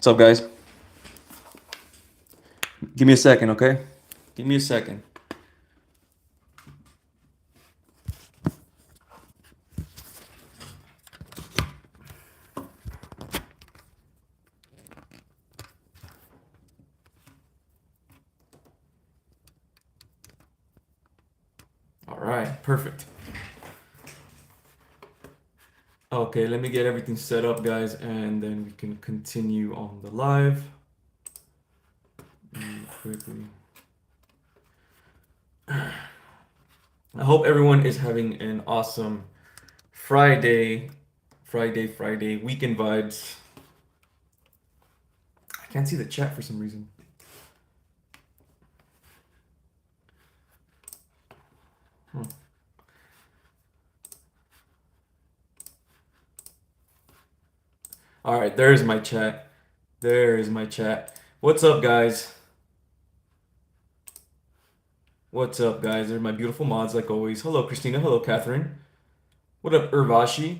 up, guys? Give me a second, okay? Give me a second. All right, perfect. Okay, let me get everything set up, guys, and then we can continue on the live. Quickly. I hope everyone is having an awesome Friday, weekend vibes. I can't see the chat for some reason. All right, there's my chat. There's my chat. What's up, guys? What's up, guys? They're my beautiful mods, like always. Hello, Christina. Hello, Catherine. What up, Urvashi?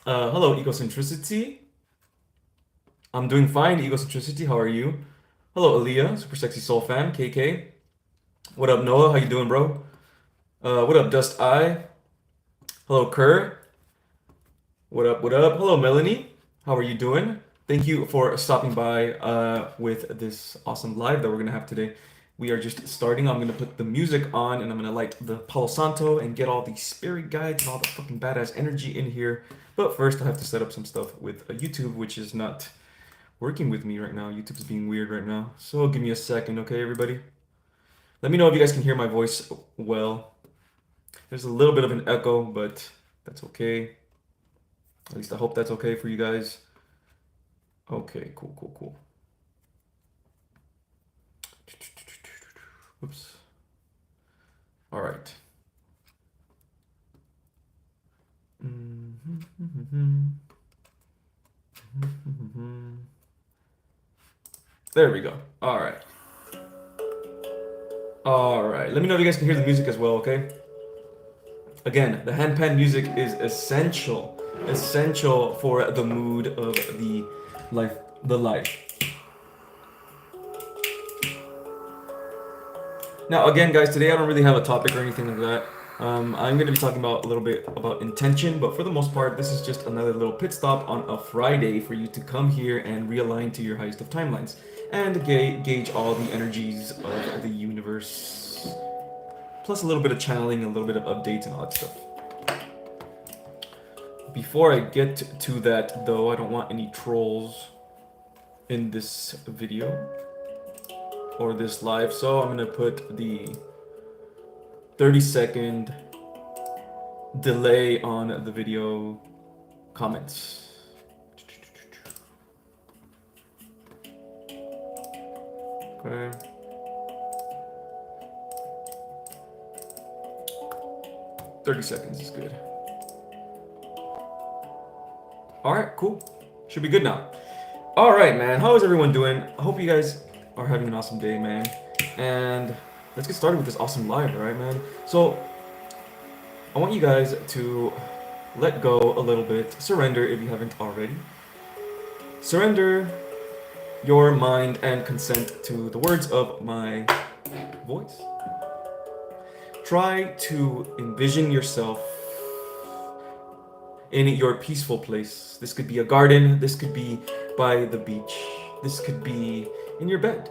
Hello, Egocentricity. I'm doing fine, Egocentricity. How are you? Hello, Aaliyah, Super Sexy Soul Fam, KK. What up, Noah? How you doing, bro? What up, Dust Eye? Hello, Kerr. What up, what up? Hello, Melanie. How are you doing? Thank you for stopping by with this awesome live that we're going to have today. We are just starting. I'm going to put the music on and I'm going to light the Palo Santo and get all the spirit guides and all the fucking badass energy in here. But first, I have to set up some stuff with YouTube, which is not working with me right now. YouTube's being weird right now. So give me a second, okay, everybody? Let me know if you guys can hear my voice well. There's a little bit of an echo, but that's okay. At least I hope that's okay for you guys. Okay, cool. Oops. All right. There we go. All right. Let me know if you guys can hear the music as well, okay? Again, the handpan music is essential for the mood of the life. Now, again, guys, today I don't really have a topic or anything like that. I'm going to be talking about a little bit about intention, but for the most part, this is just another little pit stop on a Friday for you to come here and realign to your highest of timelines and gauge all the energies of the universe, plus a little bit of channeling, a little bit of updates and all that stuff. Before I get to that, though, I don't want any trolls in this video or this live, so I'm gonna put the 30-second delay on the video comments. Okay. "30 seconds is good." All right, cool. Should be good now. All right, man. How is everyone doing? I hope you guys are having an awesome day, man. And let's get started with this awesome live, all right, man? So I want you guys to let go a little bit. Surrender if you haven't already. Surrender your mind and consent to the words of my voice. Try to envision yourself in your peaceful place. This could be a garden, this could be by the beach, this could be in your bed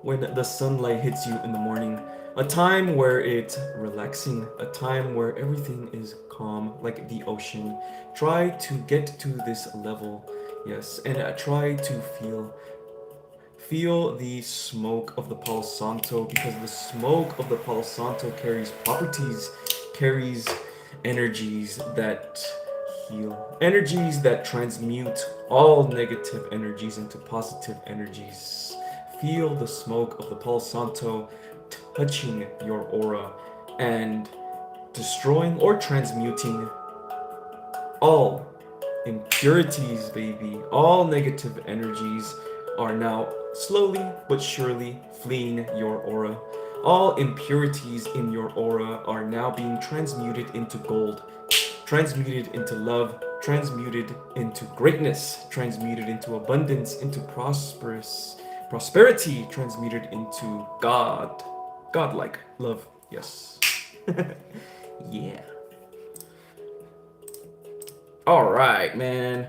when the sunlight hits you in the morning. A time where it's relaxing, a time where everything is calm, like the ocean. Try to get to this level, yes, and try to feel the smoke of the Palo Santo, because the smoke of the Palo Santo carries properties, carries energies that heal, energies that transmute all negative energies into positive energies. Feel the smoke of the Palo Santo touching your aura and destroying or transmuting all impurities, baby. All negative energies are now slowly but surely fleeing your aura. All impurities in your aura are now being transmuted into gold, transmuted into love, transmuted into greatness, transmuted into abundance, into prosperity, transmuted into godlike love. Yes. Yeah. All right, man.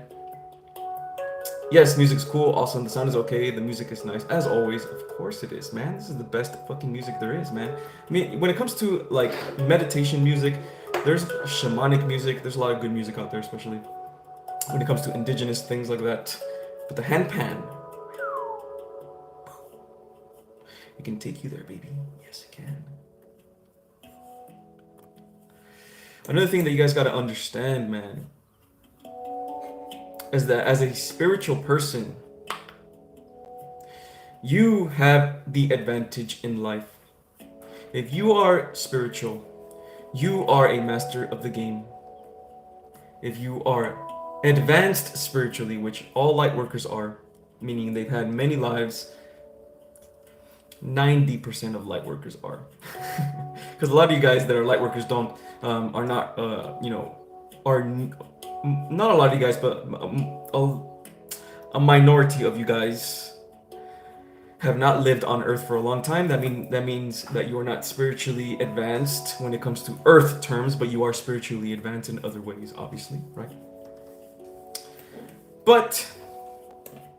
Yes, music's cool. Also, the sound is okay. The music is nice, as always. Of course, it is, man. This is the best fucking music there is, man. I mean, when it comes to like meditation music, there's shamanic music. There's a lot of good music out there, especially when it comes to indigenous things like that. But the handpan, it can take you there, baby. Yes, it can. Another thing that you guys gotta understand, man, is that as a spiritual person, you have the advantage in life. If you are spiritual, you are a master of the game. If you are advanced spiritually, which all light workers are, meaning they've had many lives, 90% of light workers are. Because a lot of you guys that are light workers are not, not a lot of you guys, but a minority of you guys have not lived on Earth for a long time. That means that you are not spiritually advanced when it comes to Earth terms, but you are spiritually advanced in other ways, obviously, right? But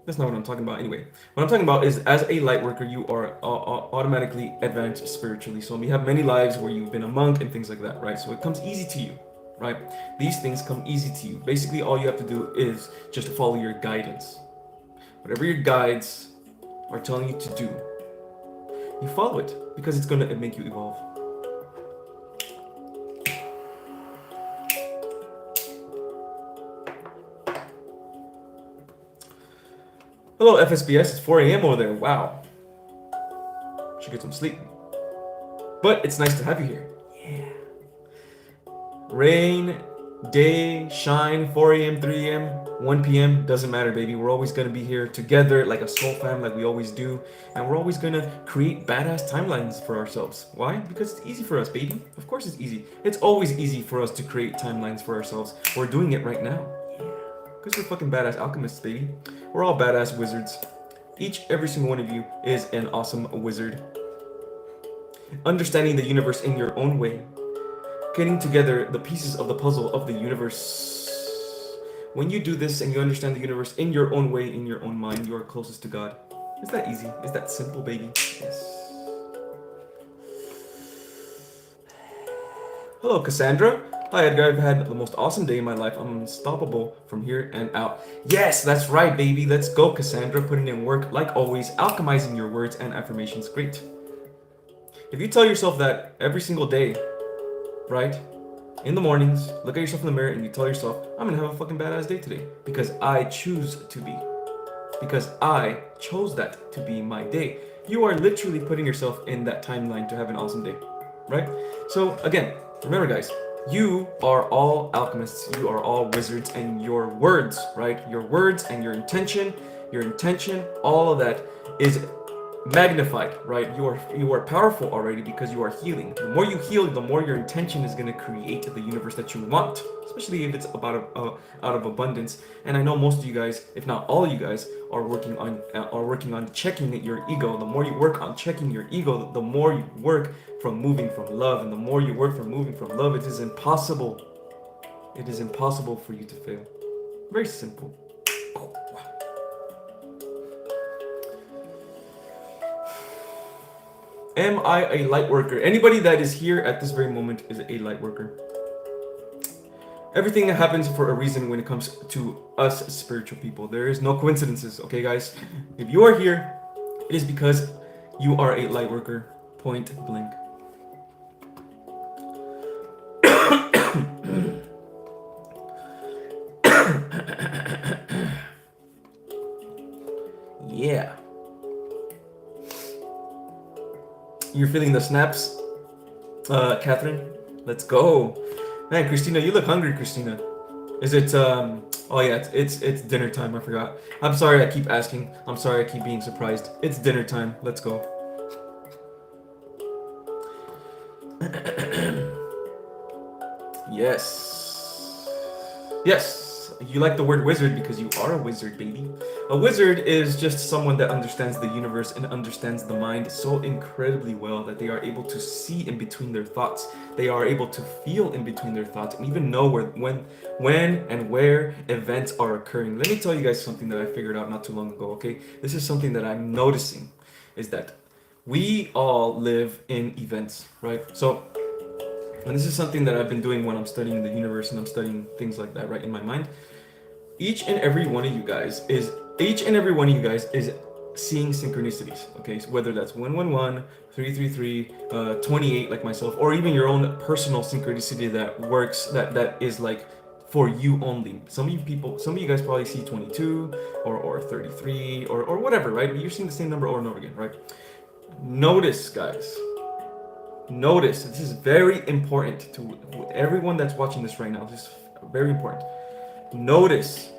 that's not what I'm talking about anyway. What I'm talking about is, as a light worker, you are automatically advanced spiritually. So you have many lives where you've been a monk and things like that, right? So it comes easy to you, right? These things come easy to you. Basically, all you have to do is just follow your guidance. Whatever your guides are telling you to do, you follow it, because it's gonna make you evolve. Hello, FSBS. It's 4 a.m. over there. Wow. Should get some sleep. But it's nice to have you here. Yeah. Rain, day, shine, 4 a.m., 3 a.m., 1 p.m. Doesn't matter, baby. We're always going to be here together like a soul fam, like we always do. And we're always going to create badass timelines for ourselves. Why? Because it's easy for us, baby. Of course it's easy. It's always easy for us to create timelines for ourselves. We're doing it right now. Because we're fucking badass alchemists, baby. We're all badass wizards. Every single one of you is an awesome wizard. Understanding the universe in your own way. Getting together the pieces of the puzzle of the universe. When you do this and you understand the universe in your own way, in your own mind, you are closest to God. It's that easy. It's that simple, baby. Yes. Hello, Cassandra. Hi, Edgar. I've had the most awesome day in my life. I'm unstoppable from here and out. Yes, that's right, baby. Let's go, Cassandra. Putting in work, like always, alchemizing your words and affirmations. Great. If you tell yourself that every single day, right? In the mornings, look at yourself in the mirror and you tell yourself, I'm gonna have a fucking badass day today. Because I choose to be. Because I chose that to be my day. You are literally putting yourself in that timeline to have an awesome day. Right? So, again, remember, guys. You are all alchemists, you are all wizards, and your words, right? Your words and your intention, all of that is magnified, right? You are powerful already because you are healing. The more you heal, the more your intention is going to create the universe that you want, especially if it's out of abundance. And I know most of you guys, if not all of you guys, are working on checking your ego. The more you work on checking your ego, the more you work from moving from love, and the more you work from moving from love, it is impossible for you to fail. Very simple. Am I a light worker? Anybody that is here at this very moment is a light worker. Everything happens for a reason when it comes to us spiritual people. There is no coincidences, okay, guys? If you are here, it is because you are a light worker, point blank. Yeah. You're feeling the snaps, Catherine? Let's go. Man, Christina, you look hungry, Christina. Is it, oh yeah, it's dinner time, I forgot. I'm sorry I keep asking. I'm sorry I keep being surprised. It's dinner time, let's go. Yes. Yes. guys. You like the word wizard because you are a wizard, baby. A wizard is just someone that understands the universe and understands the mind so incredibly well that they are able to see in between their thoughts. They are able to feel in between their thoughts and even know when and where events are occurring. Let me tell you guys something that I figured out not too long ago, okay? This is something that I'm noticing, is that we all live in events, right? So, and this is something that I've been doing when I'm studying the universe and I'm studying things like that, right, in my mind. Each and every one of you guys is seeing synchronicities, okay? So whether that's 111, 333, 28 like myself, or even your own personal synchronicity that works, that is like for you only. Some of you guys probably see 22 or 33 or whatever, right? But you're seeing the same number over and over again, right? Notice, guys. Notice, this is very important to everyone that's watching this right now. This is very important. Notice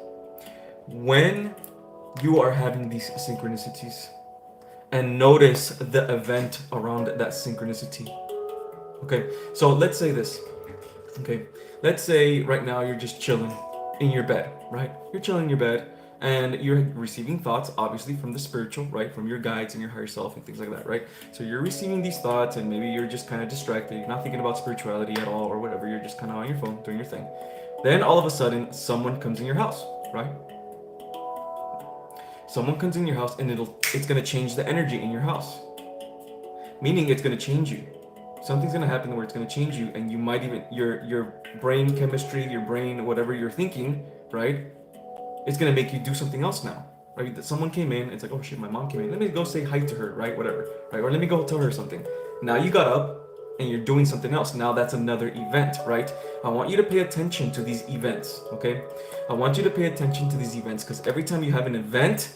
when you are having these synchronicities and notice the event around that synchronicity. Okay, so let's say this. Okay, let's say right now you're just chilling in your bed, right? You're chilling in your bed and you're receiving thoughts, obviously, from the spiritual, right? From your guides and your higher self and things like that, right? So you're receiving these thoughts and maybe you're just kind of distracted. You're not thinking about spirituality at all or whatever. You're just kind of on your phone doing your thing. Then all of a sudden, someone comes in your house, right? Someone comes in your house and it's gonna change the energy in your house. Meaning it's gonna change you. Something's gonna happen where it's gonna change you, and you might even your brain chemistry, your brain, whatever you're thinking, right? It's gonna make you do something else now, right? That someone came in, it's like, oh shit, my mom came in. Let me go say hi to her, right? Whatever, right? Or let me go tell her something. Now you got up and you're doing something else. Now that's another event, right? I want you to pay attention to these events, okay? I want you to pay attention to these events because every time you have an event,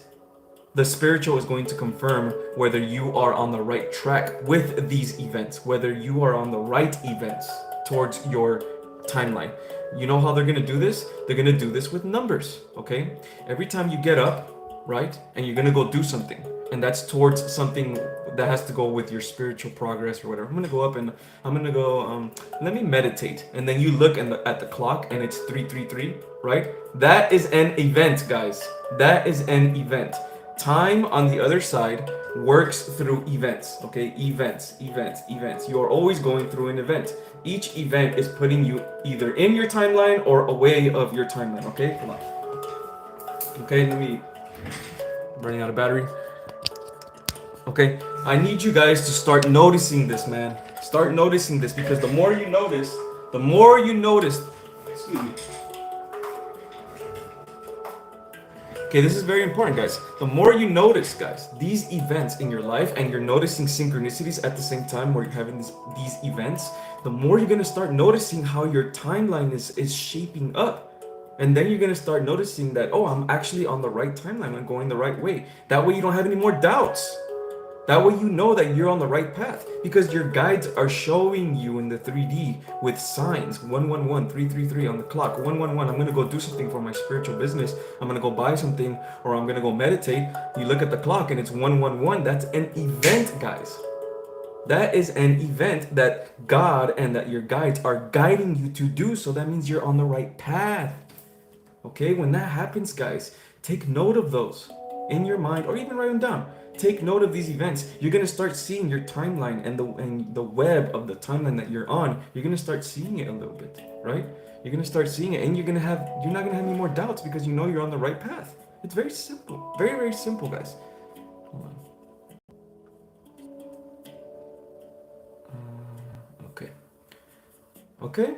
the spiritual is going to confirm whether you are on the right track with these events, whether you are on the right events towards your timeline. You know how they're going to do this? They're going to do this with numbers, okay? Every time you get up, right, and you're going to go do something, and that's towards something that has to go with your spiritual progress or whatever. I'm going to go up and I'm going to go, let me meditate. And then you look at the clock and it's 333, right? That is an event, guys. That is an event. Time on the other side works through events, okay? Events. You're always going through an event. Each event is putting you either in your timeline or away of your timeline, okay? Come on. Okay, running out of battery. Okay, I need you guys to start noticing this, man. Start noticing this because the more you notice, excuse me. Okay, this is very important, guys. The more you notice, guys, these events in your life and you're noticing synchronicities at the same time where you're having these events, the more you're going to start noticing how your timeline is shaping up. And then you're going to start noticing that, oh, I'm actually on the right timeline. I'm going the right way. That way you don't have any more doubts. That way you know that you're on the right path because your guides are showing you in the 3D with signs. 111, 333 on the clock. 111, I'm going to go do something for my spiritual business. I'm going to go buy something or I'm going to go meditate. You look at the clock and it's 111. That's an event, guys. That is an event that God and that your guides are guiding you to do. So that means you're on the right path. Okay, when that happens, guys, take note of those in your mind or even write them down. Take note of these events. You're gonna start seeing your timeline and the web of the timeline that you're on. You're gonna start seeing it a little bit, right? You're gonna start seeing it, and you're not gonna have any more doubts because you know you're on the right path. It's very simple, very very simple, guys. Hold on. Okay.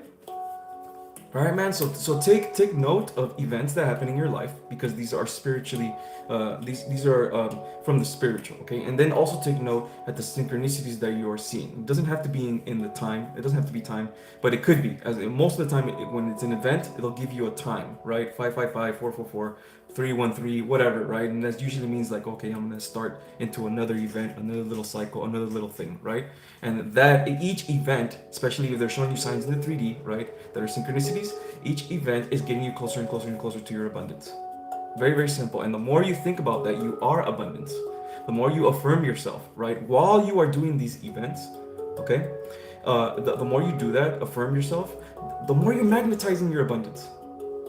All right, man. So take note of events that happen in your life because these are spiritually, these are from the spiritual. Okay, and then also take note at the synchronicities that you are seeing. It doesn't have to be in the time. It doesn't have to be time, but it could be. As most of the time, when it's an event, it'll give you a time, right? 555, 444, 313, whatever, right? And that usually means like, okay, I'm gonna start into another event, another little cycle, another little thing, right? And that each event, especially if they're showing you signs in the 3D, right, that are synchronicities, each event is getting you closer and closer and closer to your abundance. Very, very simple. And the more you think about that, you are abundance. The more you affirm yourself, right, while you are doing these events, okay, the more you do that, affirm yourself, the more you're magnetizing your abundance.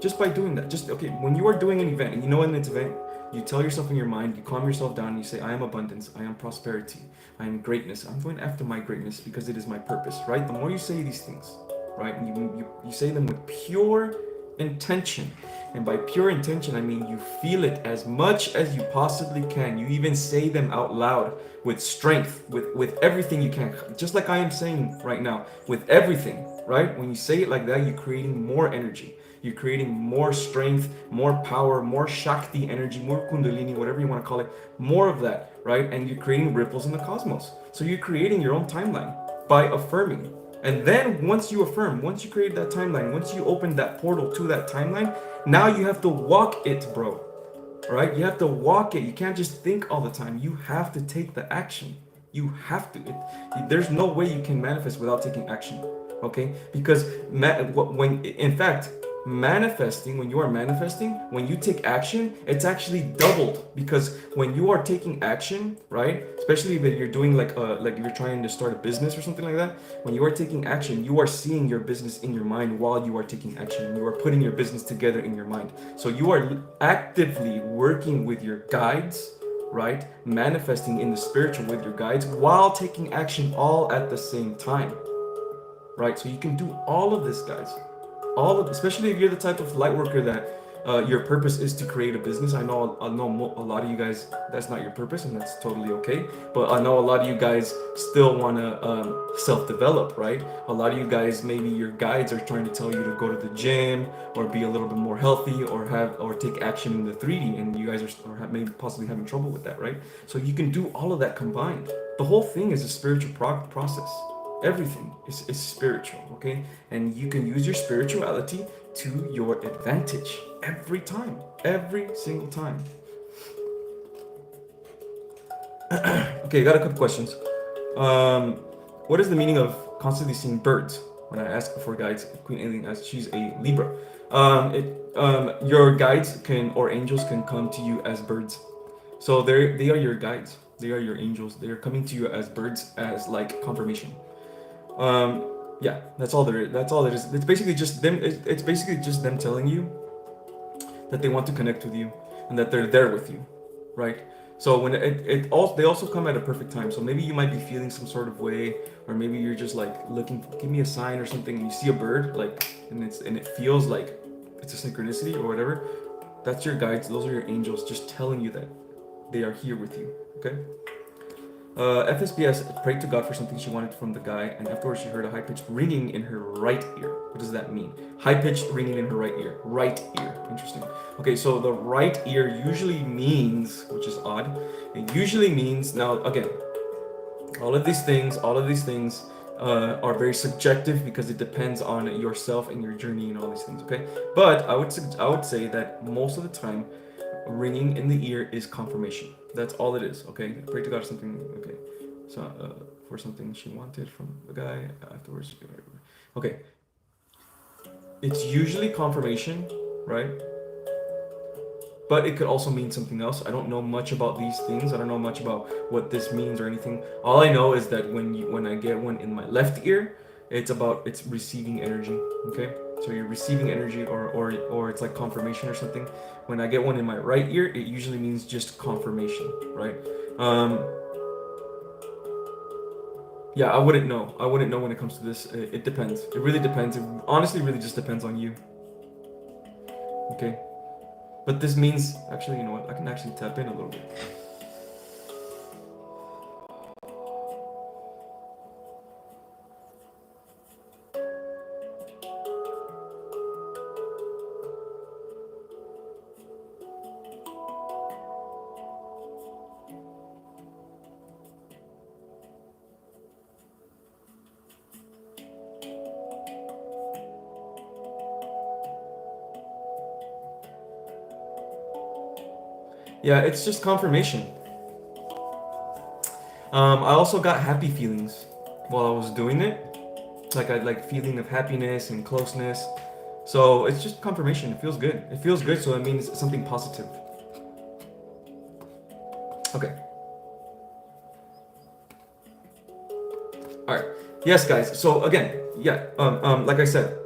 Just by doing that. Just, okay, when you are doing an event, and you know in this event, you tell yourself in your mind, you calm yourself down, and you say, I am abundance, I am prosperity, I am greatness, I'm going after my greatness because it is my purpose, right? The more you say these things, right, and you say them with pure intention. And by pure intention, I mean you feel it as much as you possibly can. You even say them out loud with strength, with everything you can. Just like I am saying right now, with everything, right? When you say it like that, you're creating more energy. You're creating more strength, more power, more Shakti energy, more Kundalini, whatever you want to call it, more of that, right? And you're creating ripples in the cosmos. So you're creating your own timeline by affirming. And then once you affirm, once you create that timeline, once you open that portal to that timeline, now you have to walk it, bro. All right? You have to walk it. You can't just think all the time. You have to take the action. You have to. There's no way you can manifest without taking action. Okay? Because when, in fact, manifesting, when you are manifesting, when you take action, it's actually doubled. Because when you are taking action, right, especially if you're doing like you're trying to start a business or something like that, when you are taking action, you are seeing your business in your mind while you are taking action. You are putting your business together in your mind. So you are actively working with your guides, right, manifesting in the spiritual with your guides while taking action all at the same time, right? So you can do all of this, guys. All of, especially if you're the type of light worker that your purpose is to create a business. I know a lot of you guys, that's not your purpose, and that's totally okay. But I know a lot of you guys still want to self-develop, right? A lot of you guys, maybe your guides are trying to tell you to go to the gym or be a little bit more healthy or take action in the 3D, and you guys are maybe possibly having trouble with that, right? So you can do all of that combined. The whole thing is a spiritual process. Everything is spiritual, okay? And you can use your spirituality to your advantage every time, every single time. Okay, got a couple questions. What is the meaning of constantly seeing birds? When I ask for guides, Queen Alien asks, she's a Libra. Your guides can, or angels can come to you as birds. So they are your guides. They are your angels. They are coming to you as birds, as like confirmation. Yeah, that's all there is. That's all it is. It's basically just them. It's basically just them telling you that they want to connect with you and that they're there with you, right? So when they also come at a perfect time. So maybe you might be feeling some sort of way, or maybe you're just like looking, give me a sign or something, and you see a bird, like, and it feels like it's a synchronicity or whatever. That's your guides. Those are your angels, just telling you that they are here with you. Okay. FSBS prayed to God for something she wanted from the guy, and afterwards she heard a high-pitched ringing in her right ear. What does that mean? High-pitched ringing in her right ear. Right ear. Interesting. Okay, so the right ear usually means, which is odd, it usually means, now again, all of these things are very subjective because it depends on yourself and your journey and all these things, okay? But I would say that most of the time, ringing in the ear is confirmation. That's all it is, okay? Pray to God something, okay? So, for something she wanted from the guy afterwards. Okay. It's usually confirmation, right? But it could also mean something else. I don't know much about these things. I don't know much about what this means or anything. All I know is that when I get one in my left ear, it's receiving energy, okay? So you're receiving energy or it's like confirmation or something. When I get one in my right ear, it usually means just confirmation, right? Yeah, I wouldn't know. I wouldn't know when it comes to this. It depends. It really depends. It honestly really just depends on you. Okay. But this means, actually, you know what? I can actually tap in a little bit. Yeah, it's just confirmation. I also got happy feelings while I was doing it. Like I like feeling of happiness and closeness. So it's just confirmation. It feels good. It feels good, so it means something positive. Okay. All right. Yes, guys. So again, yeah. Like I said,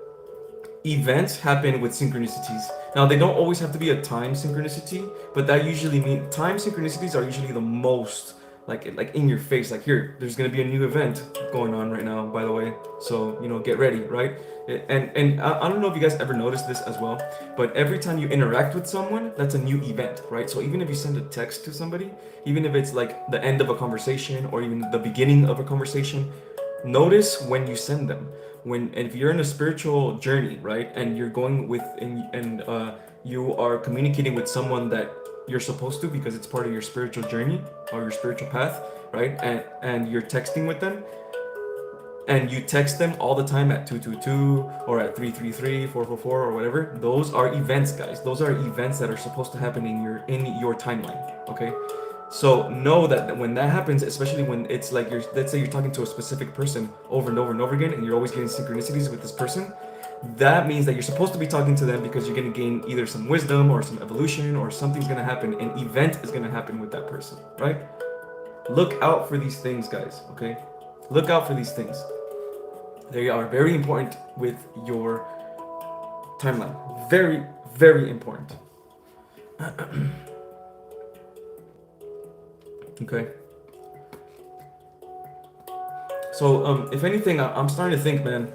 events happen with synchronicities. Now, they don't always have to be a time synchronicity, but that usually means time synchronicities are usually the most like in your face. Like, here, there's gonna be a new event going on right now, by the way. So get ready, right? And I don't know if you guys ever noticed this as well, but every time you interact with someone, that's a new event, right? So even if you send a text to somebody, even if it's like the end of a conversation or even the beginning of a conversation, notice when you send them. If you're in a spiritual journey, right, and you're going with and you are communicating with someone that you're supposed to because it's part of your spiritual journey or your spiritual path, right, and you're texting with them, and you text them all the time at 222 or at 333 444 or whatever, those are events, guys. Those are events that are supposed to happen in your timeline. Okay, so know that when that happens, especially when it's like let's say you're talking to a specific person over and over and over again, and you're always getting synchronicities with this person, that means that you're supposed to be talking to them because you're going to gain either some wisdom or some evolution, or something's going to happen. An event is going to happen with that person, right? Look out for these things, guys. Okay, look out for these things. They are very important with your timeline. Very, very important. Okay. So, if anything, I'm starting to think, man.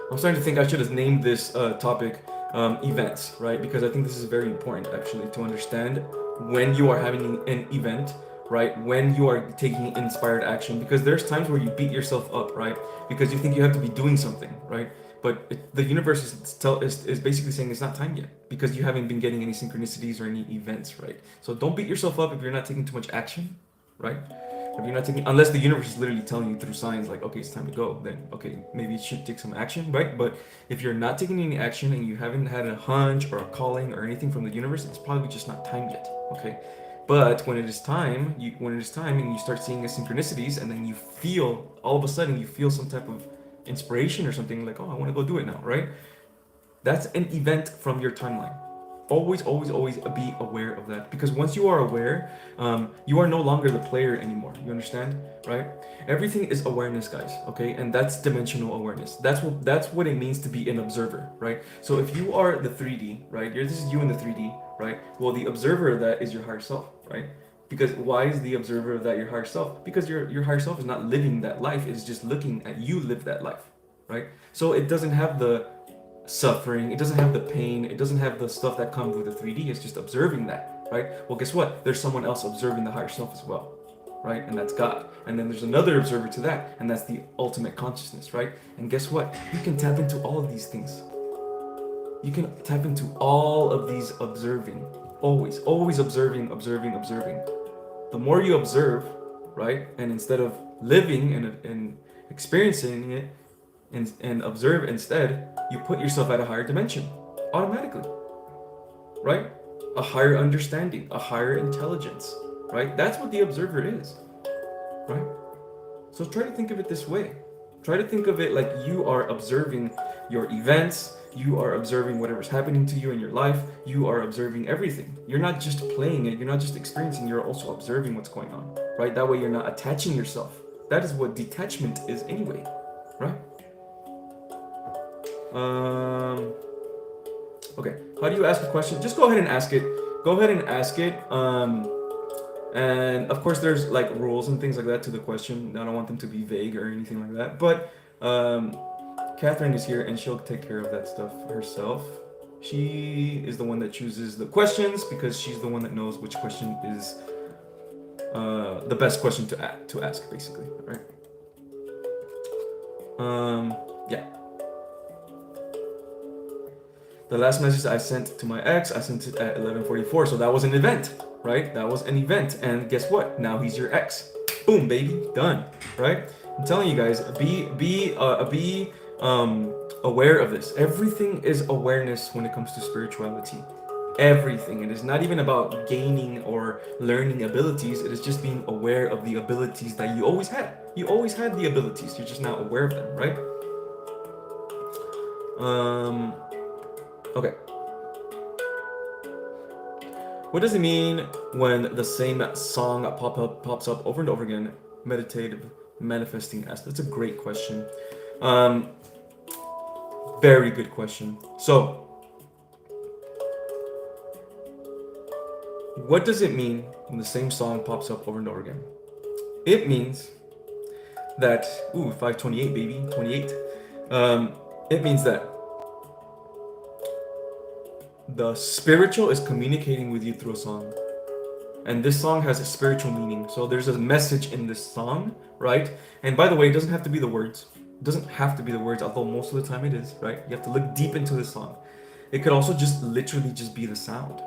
I'm starting to think I should have named this topic events, right? Because I think this is very important, actually, to understand when you are having an event, right? When you are taking inspired action. Because there's times where you beat yourself up, right? Because you think you have to be doing something, right? But the universe is basically saying it's not time yet because you haven't been getting any synchronicities or any events, right? So don't beat yourself up if you're not taking too much action, right? If you're not taking, unless the universe is literally telling you through signs like, okay, it's time to go, then okay, maybe you should take some action, right? But if you're not taking any action and you haven't had a hunch or a calling or anything from the universe, it's probably just not time yet, okay? But when it is time, and you start seeing the synchronicities, and then you feel, all of a sudden, you feel some type of inspiration or something like, oh, I want to go do it now, right? That's an event from your timeline. Always, always, always be aware of that, because once you are aware, you are no longer the player anymore. You understand, right? Everything is awareness, guys. Okay, and that's dimensional awareness. That's what it means to be an observer, right? So if you are the 3D, right? This is you in the 3D, right? Well, the observer of that is your higher self, right? Because why is the observer of that your higher self? Because your higher self is not living that life; it's just looking at you live that life, right? So it doesn't have the suffering, it doesn't have the pain, it doesn't have the stuff that comes with the 3D. It's just observing that, right? Well, guess what? There's someone else observing the higher self as well, right? And that's God. And then there's another observer to that, and that's the ultimate consciousness, right? And guess what? You can tap into all of these things. You can tap into all of these observing, always observing, observing, observing. The more you observe, right? And instead of living and experiencing it, and observe instead, you put yourself at a higher dimension automatically, right? A higher understanding, a higher intelligence, right? That's what the observer is, right? So try to think of it this way. Try to think of it like you are observing your events, you are observing whatever's happening to you in your life, you are observing everything. You're not just playing it, you're not just experiencing, you're also observing what's going on, right? That way you're not attaching yourself. That is what detachment is anyway, right? Okay, how do you ask a question? Just go ahead and ask it. Go ahead and ask it. And of course there's like rules and things like that to the question. I don't want them to be vague or anything like that. But Catherine is here and she'll take care of that stuff herself. She is the one that chooses the questions because she's the one that knows which question is the best question to ask, basically, right? Yeah. The last message I sent to my ex, I sent it at 11:44, so that was an event, right? That was an event, and guess what? Now he's your ex. Boom, baby, done, right? I'm telling you guys, be aware of this. Everything is awareness when it comes to spirituality. Everything. It is not even about gaining or learning abilities. It is just being aware of the abilities that you always had. You always had the abilities. You're just not aware of them, right? Okay. What does it mean when the same song pops up over and over again? Meditative, manifesting aspect. That's a great question. Very good question. So, what does it mean when the same song pops up over and over again? It means that, 528, baby, 28. It means that the spiritual is communicating with you through a song. And this song has a spiritual meaning. So there's a message in this song, right? And by the way, it doesn't have to be the words. It doesn't have to be the words, although most of the time it is, right? You have to look deep into the song. It could also just literally just be the sound,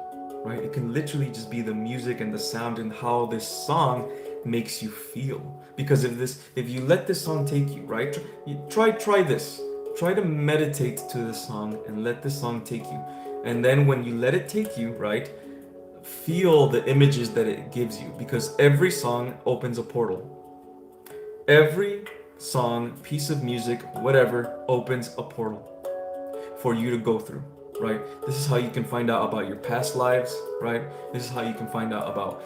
right? It can literally just be the music and the sound and how this song makes you feel. Because if you let this song take you, right? Try this. Try to meditate to this song and let this song take you. And then when you let it take you, right? Feel the images that it gives you, because every song opens a portal. Every song, piece of music, whatever, opens a portal for you to go through, right? This is how you can find out about your past lives, right? This is how you can find out about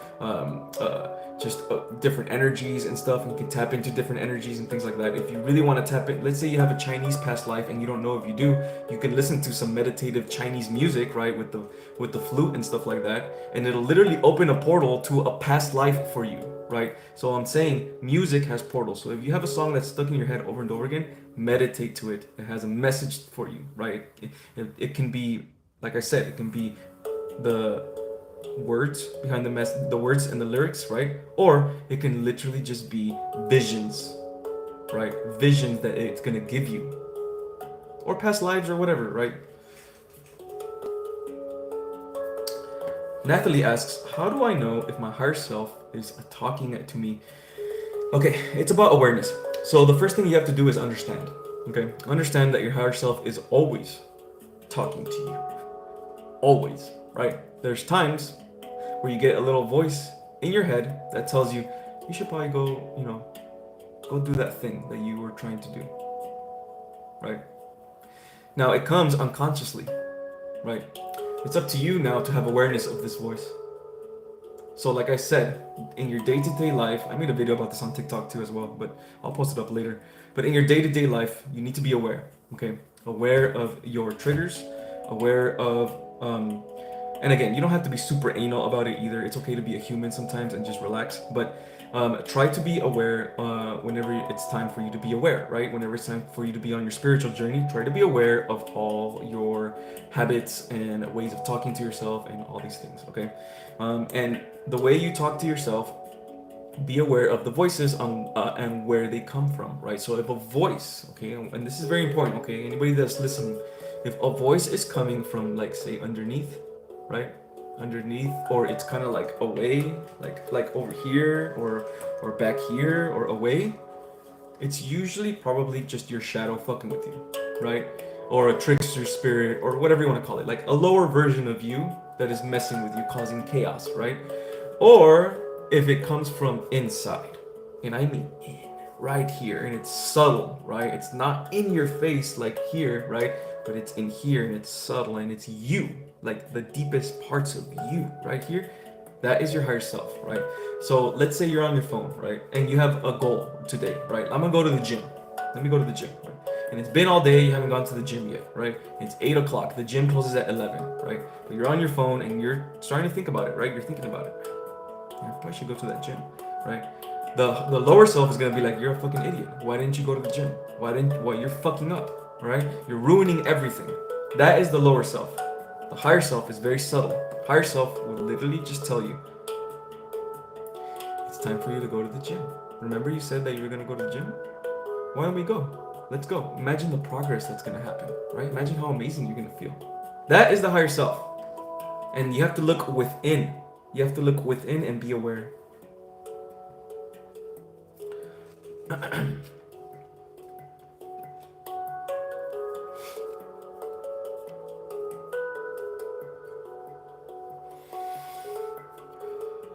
just different energies and stuff, and you can tap into different energies and things like that. If you really want to tap in, let's say you have a Chinese past life and you don't know if you do, you can listen to some meditative Chinese music, right, with the flute and stuff like that, and it'll literally open a portal to a past life for you, right? So I'm saying music has portals. So if you have a song that's stuck in your head over and over again, meditate to it. It has a message for you, right? It can be, like I said, it can be the words behind the words and the lyrics, right? Or it can literally just be visions, right? Visions that it's gonna give you, or past lives or whatever, right? Nathalie asks, how do I know if my higher self is talking to me? Okay, it's about awareness. So the first thing you have to do is understand. Okay, understand that your higher self is always talking to you. Always, right? There's times where you get a little voice in your head that tells you you should probably go do that thing that you were trying to do, right? Now it comes unconsciously, right? It's up to you now to have awareness of this voice. So like I said, in your day-to-day life, I made a video about this on TikTok too as well, but I'll post it up later. But in your day-to-day life, you need to be aware, okay? Aware of your triggers, aware of and again, you don't have to be super anal about it either. It's okay to be a human sometimes and just relax. But try to be aware whenever it's time for you to be aware, right? Whenever it's time for you to be on your spiritual journey, try to be aware of all your habits and ways of talking to yourself and all these things, okay? And the way you talk to yourself, be aware of the voices and where they come from, right? So if a voice, okay, and this is very important, okay, anybody that's listening, if a voice is coming from, like, say, underneath, right, underneath, or it's kind of like away, like over here, or back here, or away, it's usually probably just your shadow fucking with you, right? Or a trickster spirit, or whatever you want to call it, like a lower version of you that is messing with you, causing chaos, right? Or if it comes from inside, and I mean in, right here, and it's subtle, right? It's not in your face like here, right? But it's in here, and it's subtle, and it's you, like the deepest parts of you, right here. That is your higher self, right? So let's say you're on your phone, right? And you have a goal today, right? I'm gonna go to the gym. Let me go to the gym, right? And it's been all day, you haven't gone to the gym yet, right? It's 8 o'clock, the gym closes at 11, right? But you're on your phone and you're starting to think about it, right? You're thinking about it. I probably should go to that gym, right? The lower self is gonna be like, you're a fucking idiot. Why didn't you go to the gym? Why you're fucking up, right? You're ruining everything. That is the lower self. The higher self is very subtle. The higher self will literally just tell you, it's time for you to go to the gym. Remember you said that you were gonna go to the gym? Why don't we go? Let's go. Imagine the progress that's gonna happen, right? Imagine how amazing you're gonna feel. That is the higher self. And you have to look within. You have to look within and be aware.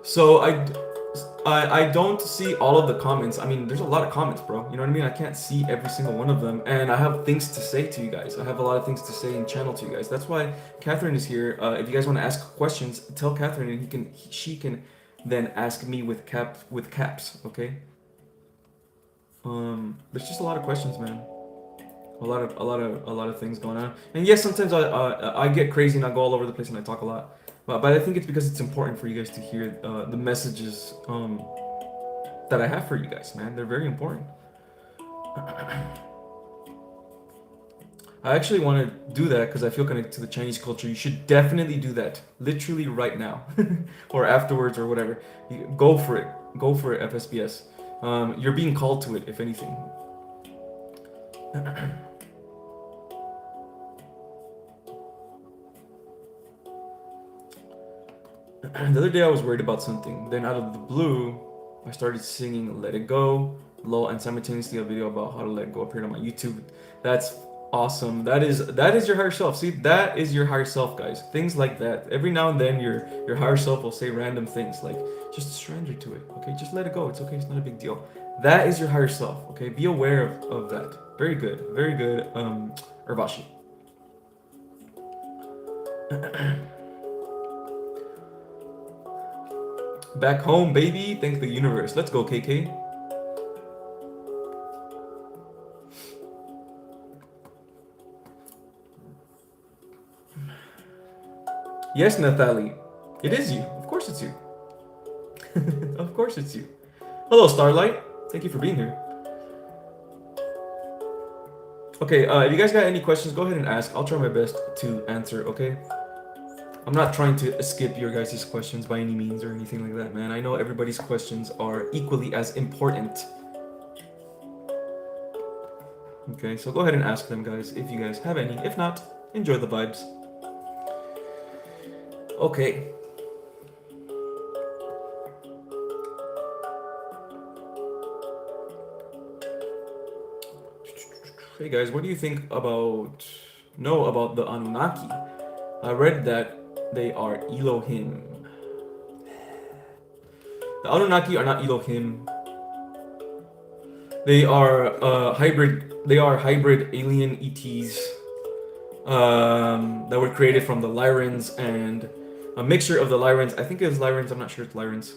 So I don't see all of the comments. I mean, there's a lot of comments, bro. You know what I mean? I can't see every single one of them, and I have things to say to you guys. I have a lot of things to say and channel to you guys. That's why Catherine is here. If you guys want to ask questions, tell Catherine, and she can then ask me with caps. Okay. There's just a lot of questions, man. a lot of things going on. And yes, sometimes I get crazy and I go all over the place and I talk a lot. But I think it's because it's important for you guys to hear the messages that I have for you guys, man. They're very important. I actually want to do that because I feel connected to the Chinese culture. You should definitely do that, literally right now, or afterwards, or whatever. Go for it. Go for it, FSBS. You're being called to it, if anything. The other day I was worried about something. Then out of the blue, I started singing "Let It Go," lol, and simultaneously a video about how to let go appeared on my YouTube. That's awesome. That is your higher self. See, that is your higher self, guys. Things like that. Every now and then, your higher self will say random things like, "Just surrender to it." Okay, just let it go. It's okay. It's not a big deal. That is your higher self. Okay, be aware of that. Very good. Very good. Urvashi. Back home, baby. Thank the universe. Let's go, KK. Yes, Nathalie. It is you. Of course it's you. Of course it's you. Hello, Starlight. Thank you for being here. Okay, if you guys got any questions, go ahead and ask. I'll try my best to answer, okay? I'm not trying to skip your guys' questions by any means or anything like that, man. I know everybody's questions are equally as important. Okay, so go ahead and ask them, guys, if you guys have any. If not, enjoy the vibes. Okay. Hey guys, what do you think about the Anunnaki? I read that they are Elohim. The Anunnaki are not Elohim. They are hybrid. They are hybrid alien ETs that were created from the Lyrans and a mixture of the Lyrans. I think it was Lyrans. I'm not sure it's Lyrans.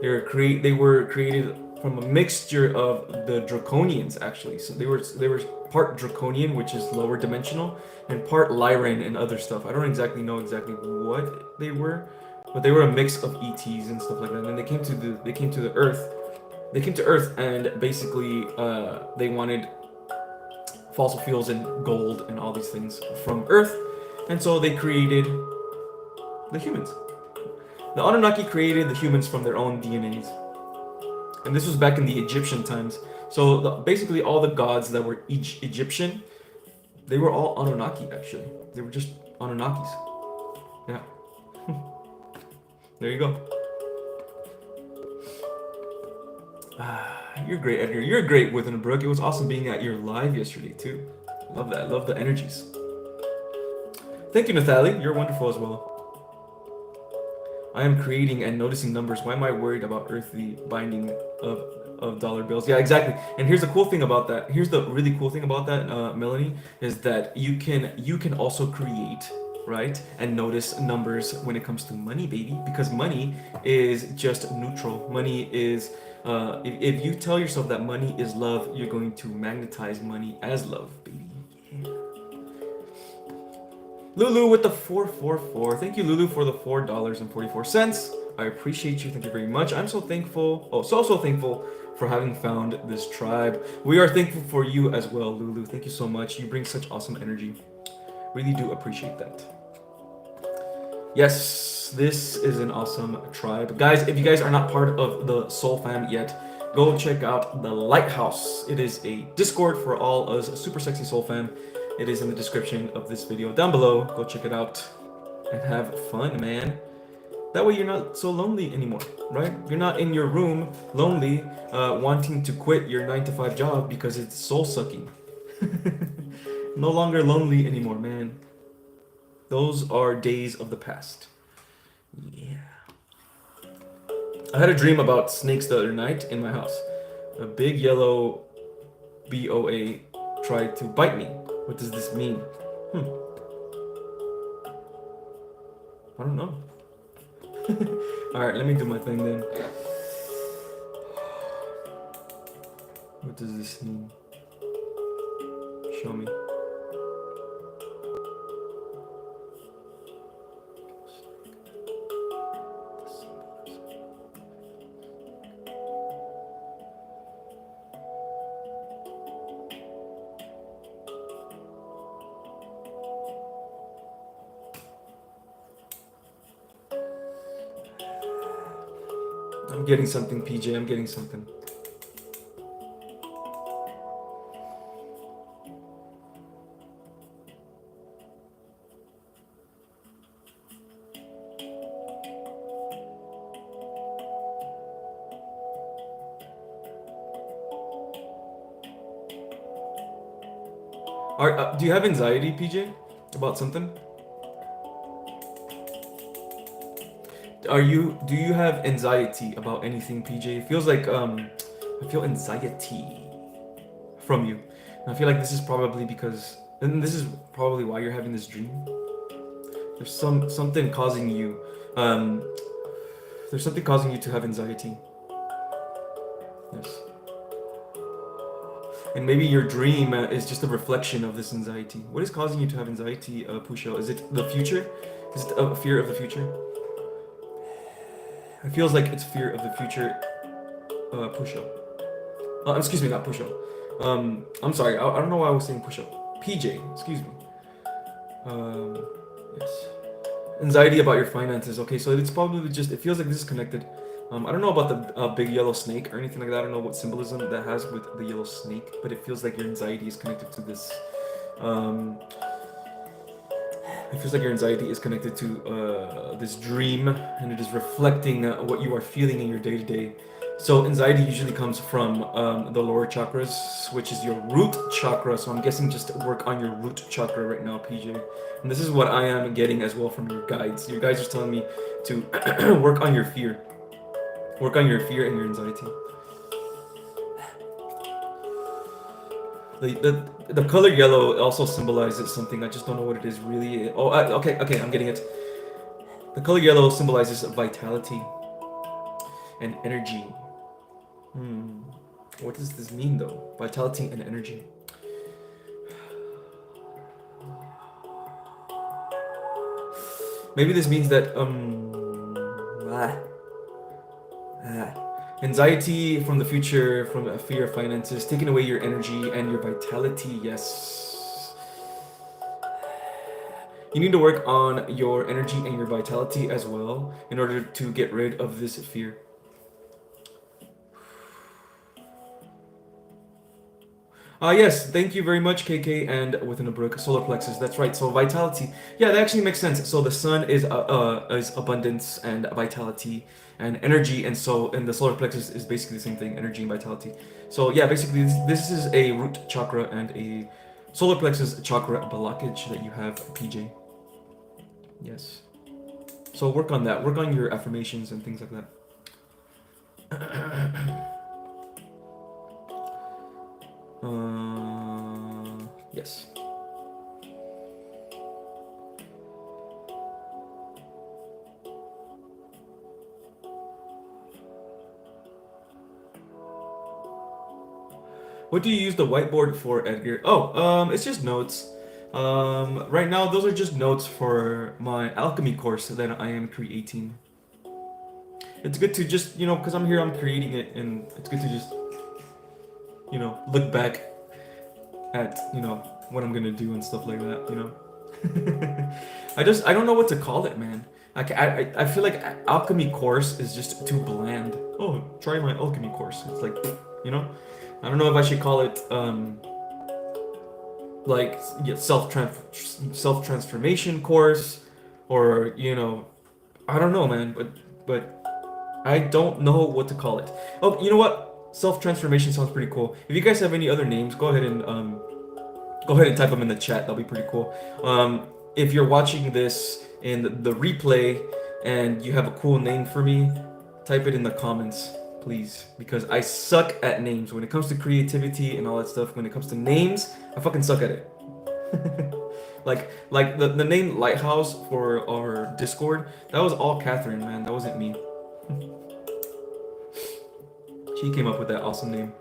They were created from a mixture of the Draconians, actually. So they were part Draconian, which is lower dimensional, and part Lyran and other stuff. I don't exactly know what they were, but they were a mix of ETs and stuff like that. And they came to the Earth. They came to Earth and basically they wanted fossil fuels and gold and all these things from Earth, and so they created the humans. The Anunnaki created the humans from their own DNAs. And this was back in the Egyptian times. So basically all the gods that were Egyptian, they were all Anunnaki actually. They were just Anunnakis. Yeah. There you go. You're great, Edgar. You're great, Within Brooke. It was awesome being at your live yesterday too. Love that. Love the energies. Thank you, Nathalie. You're wonderful as well. I am creating and noticing numbers. Why am I worried about earthly binding of dollar bills? Yeah, exactly. And here's the cool thing about that. Here's the really cool thing about that, Melanie, is that you can also create, right, and notice numbers when it comes to money, baby. Because money is just neutral. Money is if you tell yourself that money is love, you're going to magnetize money as love, baby. Yeah. Lulu with the 444. Thank you, Lulu, for the $4.44. I appreciate you. Thank you very much. I'm so thankful. Oh, so thankful for having found this tribe. We are thankful for you as well, Lulu. Thank you so much. You bring such awesome energy. Really do appreciate that. Yes, this is an awesome tribe. Guys, if you guys are not part of the Soul Fam yet, go check out the Lighthouse. It is a Discord for all us super sexy Soul Fam. It is in the description of this video down below. Go check it out and have fun, man. That way you're not so lonely anymore, right? You're not in your room lonely, wanting to quit your 9-to-5 job because it's soul sucking. No longer lonely anymore, man. Those are days of the past. Yeah. I had a dream about snakes the other night in my house. A big yellow BOA tried to bite me. What does this mean? I don't know. Alright, let me do my thing then. What does this mean? Show me. I'm getting something, PJ. I'm getting something. Do you have anxiety, PJ, about something? Do you have anxiety about anything, PJ? It feels like I feel anxiety from you. And I feel like this is probably because, and this is probably why you're having this dream. There's something causing you, um, there's something causing you to have anxiety. Yes. And maybe your dream is just a reflection of this anxiety. What is causing you to have anxiety, Pusho? Is it the future? Is it a fear of the future? It feels like it's fear of the future, Pusho. Excuse me, not Pusho. I'm sorry. I don't know why I was saying Pusho. PJ, excuse me. Yes. Anxiety about your finances. Okay, so it's probably just, it feels like this is connected. I don't know about the big yellow snake or anything like that. I don't know what symbolism that has with the yellow snake, but it feels like your anxiety is connected to this. It feels like your anxiety is connected to this dream, and it is reflecting what you are feeling in your day-to-day. So anxiety usually comes from the lower chakras, which is your root chakra. So I'm guessing just work on your root chakra right now, PJ. And this is what I am getting as well from your guides. Your guides are telling me to work on your fear. Work on your fear and your anxiety. The color yellow also symbolizes something. I just don't know what it is really. Oh, okay, I'm getting it. The color yellow symbolizes vitality and energy. What does this mean though? Vitality and energy. Maybe this means that anxiety from the future, from a fear of finances, taking away your energy and your vitality. Yes. You need to work on your energy and your vitality as well in order to get rid of this fear. Yes, thank you very much, KK, and within a brick, solar plexus. That's right. So vitality, yeah, that actually makes sense. So the sun is abundance and vitality and energy, and the solar plexus is basically the same thing, energy and vitality. So yeah, basically this is a root chakra and a solar plexus chakra blockage that you have, PJ. Yes. So work on that. Work on your affirmations and things like that. Yes. What do you use the whiteboard for, Edgar? Oh, it's just notes. Right now, those are just notes for my alchemy course that I am creating. It's good to just, because I'm here, I'm creating it, and it's good to just, look back at, what I'm gonna do and stuff like that, I don't know what to call it, man. I feel like alchemy course is just too bland. Oh, try my alchemy course. It's like, I don't know if I should call it, like, self-transformation course, or, I don't know, man, but I don't know what to call it. Oh, you know what? Self-transformation sounds pretty cool. If you guys have any other names, go ahead and type them in the chat. That'll be pretty cool. If you're watching this in the replay and you have a cool name for me, type it in the comments, please, because I suck at names. When it comes to creativity and all that stuff, when it comes to names, I fucking suck at it. like the name Lighthouse for our Discord, that was all Catherine, man. That wasn't me. She came up with that awesome name.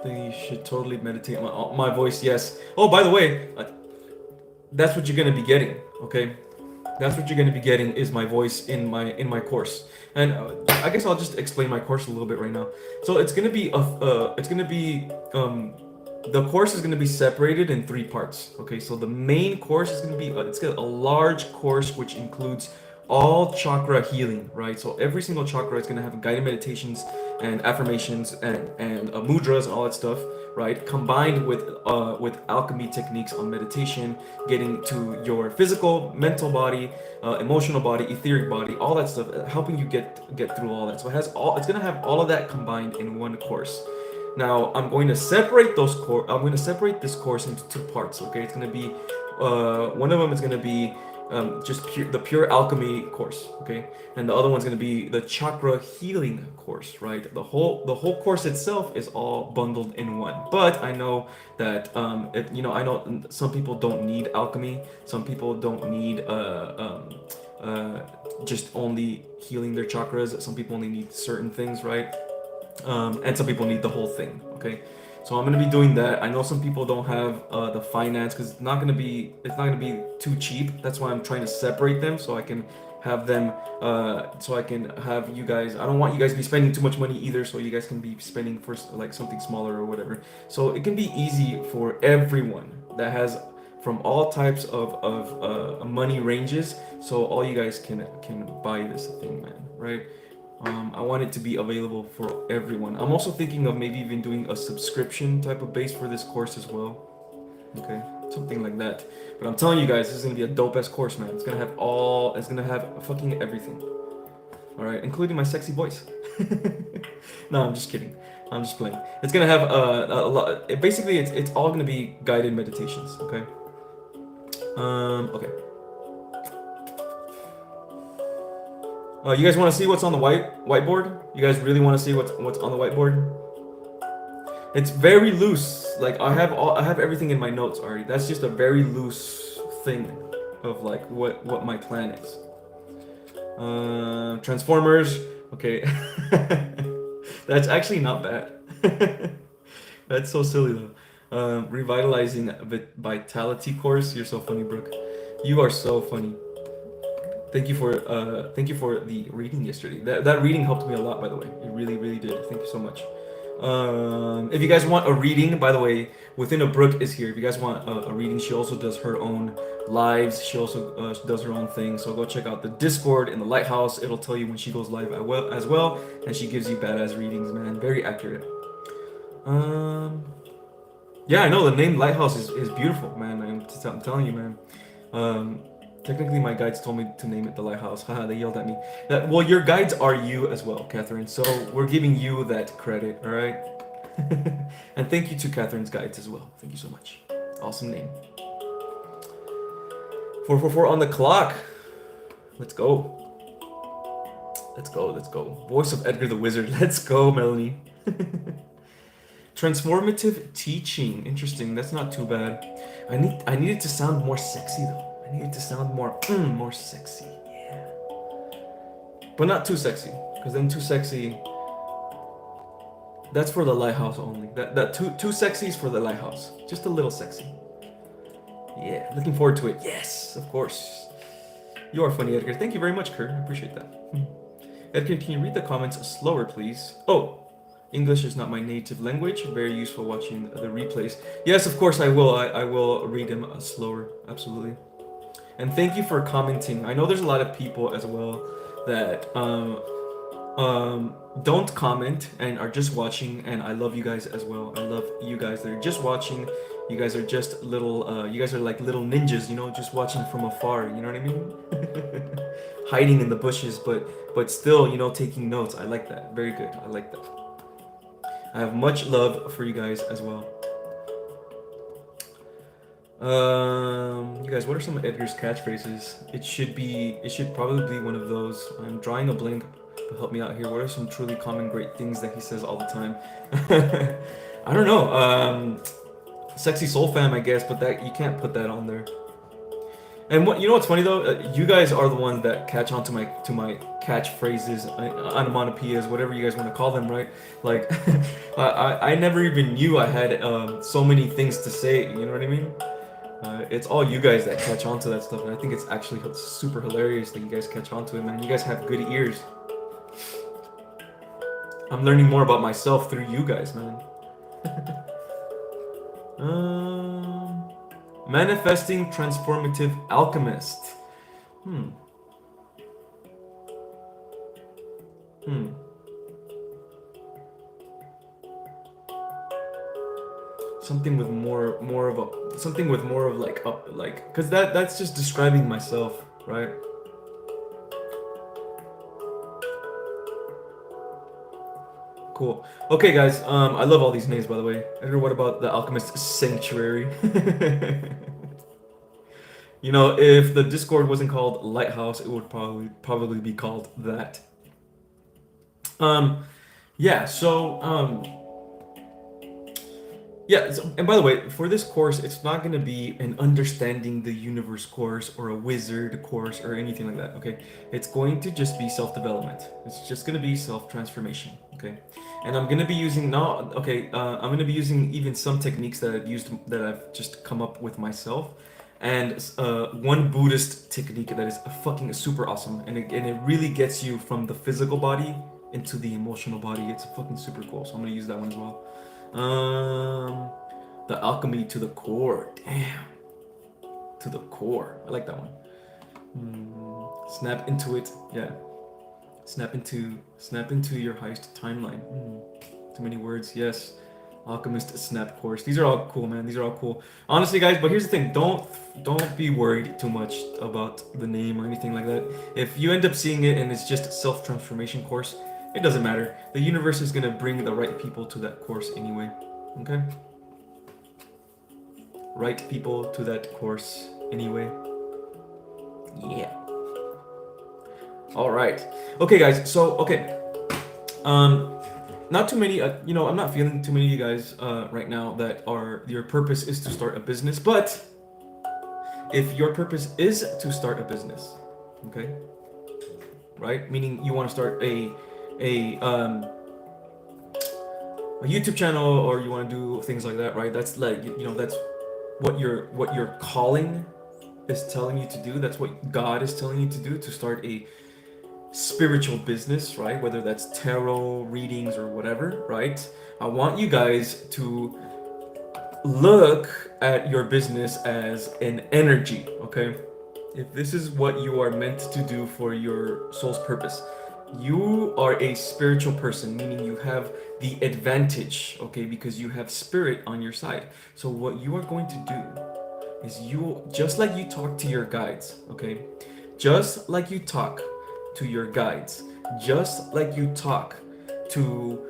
They should totally meditate on my voice. Yes. Oh, by the way, that's what you're gonna be getting. Okay, that's what you're gonna be getting is my voice in my course. And I guess I'll just explain my course a little bit right now. So the course is gonna be separated in three parts. Okay, so the main course is gonna be it's got a large course which includes all chakra healing, right? So every single chakra is gonna have guided meditations and affirmations and mudras and all that stuff, right? Combined with alchemy techniques on meditation, getting to your physical, mental body, emotional body, etheric body, all that stuff, helping you get through all that. So it's gonna have all of that combined in one course. Now I'm going to separate I'm going to separate this course into two parts. Okay, it's going to be one of them is going to be just the pure alchemy course. Okay, and the other one's going to be the chakra healing course. Right, the whole course itself is all bundled in one. But I know that I know some people don't need alchemy. Some people don't need just only healing their chakras. Some people only need certain things. Right. And some people need the whole thing. Okay, so I'm gonna be doing that. I know some people don't have the finance because it's not gonna be too cheap. That's why I'm trying to separate them so I can have them so I can have you guys. I don't want you guys to be spending too much money either, so you guys can be spending for like something smaller or whatever. So it can be easy for everyone that has from all types of money ranges. So all you guys can buy this thing, man. Right? I want it to be available for everyone. I'm also thinking of maybe even doing a subscription type of base for this course as well. Okay, something like that. But I'm telling you guys, this is gonna be a dope ass course, man. It's gonna have fucking everything. All right, including my sexy voice. No, I'm just kidding. I'm just playing. It's gonna have a lot. Basically, it's all gonna be guided meditations. Okay. Okay. You guys want to see what's on the whiteboard? You guys really want to see what's on the whiteboard? It's very loose. Like I have everything in my notes already. That's just a very loose thing of like what my plan is. Transformers. Okay. That's actually not bad. That's so silly though. Revitalizing vitality course. You're so funny, Brooke. You are so funny. Thank you for the reading yesterday. That reading helped me a lot, by the way. It really, really did. Thank you so much. If you guys want a reading, by the way, Within a Brook is here. If you guys want a reading, she also does her own lives. She also does her own thing. So go check out the Discord in the Lighthouse. It'll tell you when she goes live as well, and she gives you badass readings, man. Very accurate. Yeah, I know the name Lighthouse is beautiful, man. I'm telling you, man. Technically, my guides told me to name it the Lighthouse. Haha, they yelled at me. Well, your guides are you as well, Catherine. So we're giving you that credit, all right? And thank you to Catherine's guides as well. Thank you so much. Awesome name. 444 on the clock. Let's go. Let's go. Let's go. Voice of Edgar the Wizard. Let's go, Melanie. Transformative teaching. Interesting. That's not too bad. I need it to sound more sexy though. I need it to sound more sexy, yeah. But not too sexy, because then too sexy, that's for the Lighthouse only. That too sexy is for the Lighthouse. Just a little sexy. Yeah, looking forward to it. Yes, of course. You are funny, Edgar. Thank you very much, Kurt. I appreciate that. Edgar, can you read the comments slower, please? Oh, English is not my native language. Very useful watching the replays. Yes, of course I will. I will read them slower. Absolutely. And thank you for commenting. I know there's a lot of people as well that don't comment and are just watching, and I love you guys as well. I love you guys that are just watching. You guys are just little, you guys are like little ninjas, you know, just watching from afar, you know what I mean? Hiding in the bushes, but still, you know, taking notes. I like that. Very good. I like that. I have much love for you guys as well. You guys, what are some of Edgar's catchphrases? It should probably be one of those. I'm drawing a blank, but help me out here. What are some truly common great things that he says all the time? I don't know. Sexy Soul Fam, I guess, but that you can't put that on there. And what you know what's funny though? You guys are the ones that catch on to my catchphrases, onomatopoeias, whatever you guys want to call them, right? Like, I never even knew I had so many things to say. You know what I mean? It's all you guys that catch on to that stuff, and I think it's actually super hilarious that you guys catch on to it, man. You guys have good ears. I'm learning more about myself through you guys, man. um, Manifesting transformative alchemist. Hmm. Hmm. Something with more of a something with more of like up like because that's just describing myself, right? Cool. Okay, guys. I love all these names, by the way. Edgar, what about the Alchemist Sanctuary? You know, if the Discord wasn't called Lighthouse, it would probably be called that. Um, yeah. Yeah, so, and by the way, for this course, it's not going to be an understanding the universe course or a wizard course or anything like that, okay? It's going to just be self-development. It's just going to be self-transformation, okay? And I'm going to be using now, okay, I'm going to be using even some techniques that I've just come up with myself. And one Buddhist technique that is fucking super awesome, and it really gets you from the physical body into the emotional body. It's fucking super cool. So I'm going to use that one as well. Um, the alchemy to the core. Damn, to the core. I like that one. Snap into it. Yeah. Snap into your heist timeline. Too many words. Yes. Alchemist snap course. These are all cool, man. These are all cool. Honestly, guys. But here's the thing. Don't be worried too much about the name or anything like that. If you end up seeing it and it's just self transformation course, it doesn't matter. The universe is gonna bring the right people to that course anyway. Okay? Right people to that course anyway. Yeah. All right. Okay, guys. So, okay. Not too many. I'm not feeling too many of you guys right now that are your purpose is to start a business. But if your purpose is to start a business, okay, right? Meaning you want to start a YouTube channel or you want to do things like that, right? That's like that's what your calling is telling you to do. That's what God is telling you to do, to start a spiritual business, right? Whether that's tarot readings or whatever, right? I want you guys to look at your business as an energy, okay? If this is what you are meant to do for your soul's purpose, you are a spiritual person, meaning you have the advantage, okay, because you have spirit on your side. So what you are going to do is you, just like you talk to your guides, okay, just like you talk to your guides, just like you talk to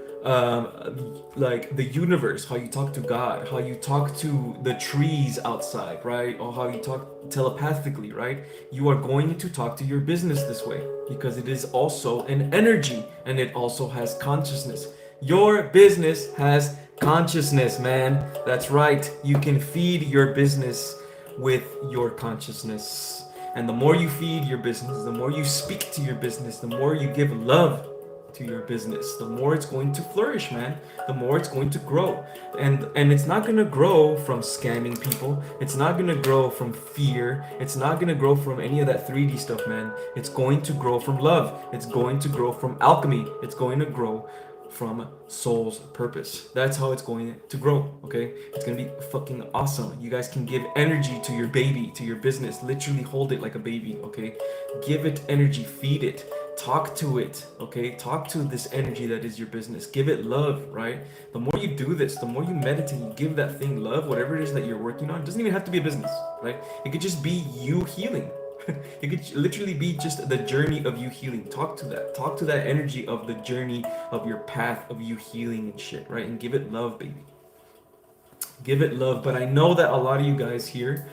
like the universe, how you talk to God, how you talk to the trees outside, right? Or how you talk telepathically, right? You are going to talk to your business this way because it is also an energy and it also has consciousness. Your business has consciousness, man. That's right. You can feed your business with your consciousness. And the more you feed your business, the more you speak to your business, the more you give love to your business, the more it's going to flourish, man. The more it's going to grow. And it's not going to grow from scamming people. It's not going to grow from fear. It's not going to grow from any of that 3D stuff, man. It's going to grow from love. It's going to grow from alchemy. It's going to grow from soul's purpose. That's how it's going to grow, okay? It's gonna be fucking awesome. You guys can give energy to your baby, to your business. Literally hold it like a baby, okay? Give it energy, feed it, talk to it, okay? Talk to this energy that is your business. Give it love, right? The more you do this, the more you meditate, you give that thing love, whatever it is that you're working on. It doesn't even have to be a business, right? It could just be you healing. It could literally be just the journey of you healing. Talk to that. Talk to that energy of the journey of your path of you healing and shit, right? And give it love, baby. Give it love. But I know that a lot of you guys here,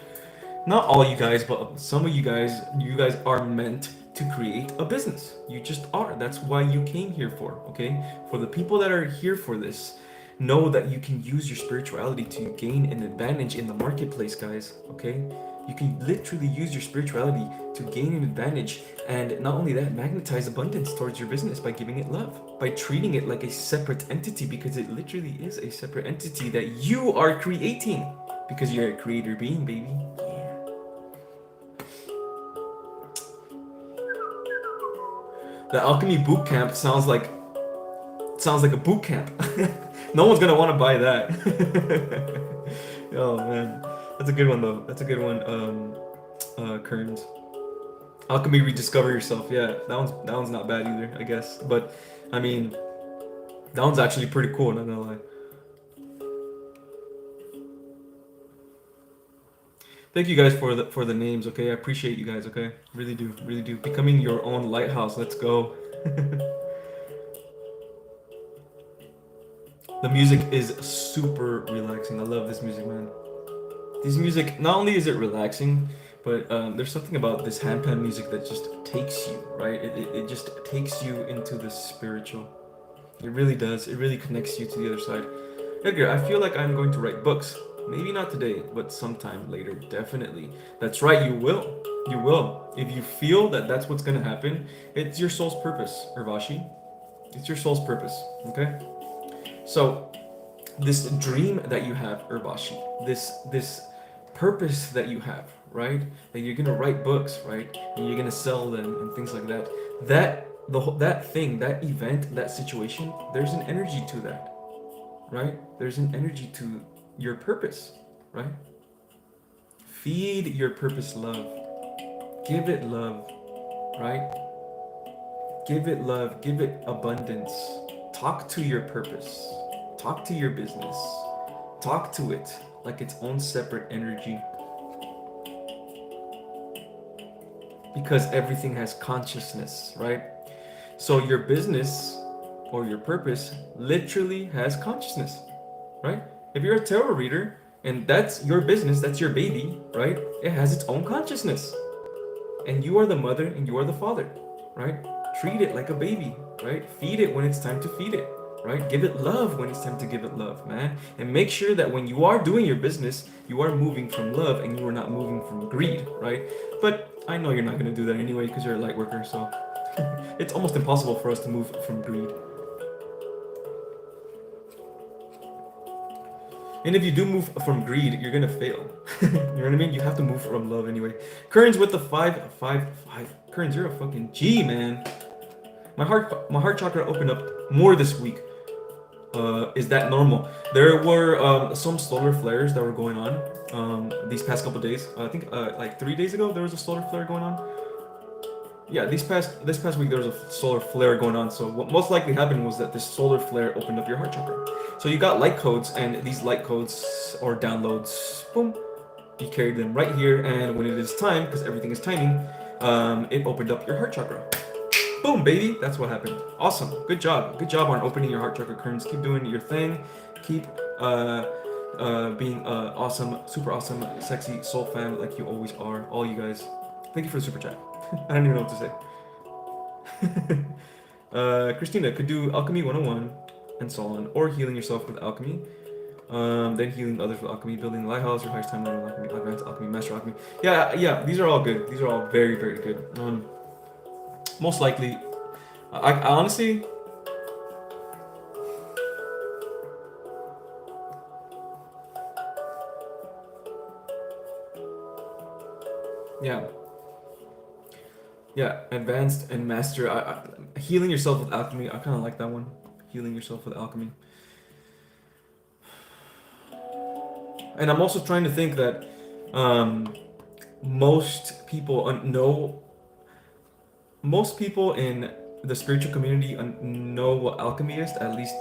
not all you guys, but some of you guys are meant to create a business. You just are. That's why you came here for, okay? For the people that are here for this, know that you can use your spirituality to gain an advantage in the marketplace, guys. Okay, you can literally use your spirituality to gain an advantage, and not only that, magnetize abundance towards your business by giving it love, by treating it like a separate entity, because it literally is a separate entity that you are creating, because you're a creator being, baby. Yeah. The alchemy boot camp sounds like a boot camp. No one's gonna want to buy that. Oh man, that's a good one though. That's a good one. Kearns. Alchemy rediscover yourself. Yeah, that one's not bad either, I guess. But I mean, that one's actually pretty cool. Not gonna lie. Thank you guys for the names. Okay, I appreciate you guys. Okay, really do, really do. Becoming your own lighthouse. Let's go. The music is super relaxing. I love this music, man. This music, not only is it relaxing, but there's something about this handpan music that just takes you, right? It just takes you into the spiritual. It really does. It really connects you to the other side. Edgar, I feel like I'm going to write books. Maybe not today, but sometime later, definitely. That's right, you will. You will. If you feel that that's what's going to happen, it's your soul's purpose, Urvashi. It's your soul's purpose, okay? So, this dream that you have, Urvashi, this purpose that you have, right? That you're gonna write books, right? And you're gonna sell them and things like that. That thing, that event, that situation, there's an energy to that, right? There's an energy to your purpose, right? Feed your purpose love. Give it love, right? Give it love, give it abundance. Talk to your purpose. Talk to your business. Talk to it like its own separate energy. Because everything has consciousness, right? So your business or your purpose literally has consciousness, right? If you're a tarot reader and that's your business, that's your baby, right? It has its own consciousness. And you are the mother and you are the father, right? Treat it like a baby, right? Feed it when it's time to feed it, right? Give it love when it's time to give it love, man. And make sure that when you are doing your business, you are moving from love and you are not moving from greed, right? But I know you're not going to do that anyway because you're a light worker, so it's almost impossible for us to move from greed. And if you do move from greed, you're gonna fail. You know what I mean? You have to move from love anyway. Kearns with the 555. Kearns, you're a fucking G, man. My heart chakra opened up more this week. Is that normal? There were some solar flares that were going on these past couple days. I think like 3 days ago there was a solar flare going on. Yeah, this past week there was a solar flare going on. So what most likely happened was that this solar flare opened up your heart chakra. So you got light codes, and these light codes or downloads, boom, you carried them right here, and when it is time, because everything is timing, it opened up your heart chakra. Boom, baby, that's what happened. Awesome, good job on opening your heart chakra, Kearns. Keep doing your thing. Keep being awesome, super awesome, sexy soul fam like you always are. All you guys. Thank you for the super chat. I don't even know what to say. Christina could do Alchemy 101 and so on, or healing yourself with alchemy, then healing others with alchemy, building the lighthouse, your highest timeline with alchemy, advanced alchemy, master alchemy. Yeah, these are all good. These are all very, very good. Most likely, I honestly, yeah, advanced and master. Healing yourself with alchemy, I kind of like that one. Healing yourself with alchemy. And I'm also trying to think that most people in the spiritual community know what alchemy is. At least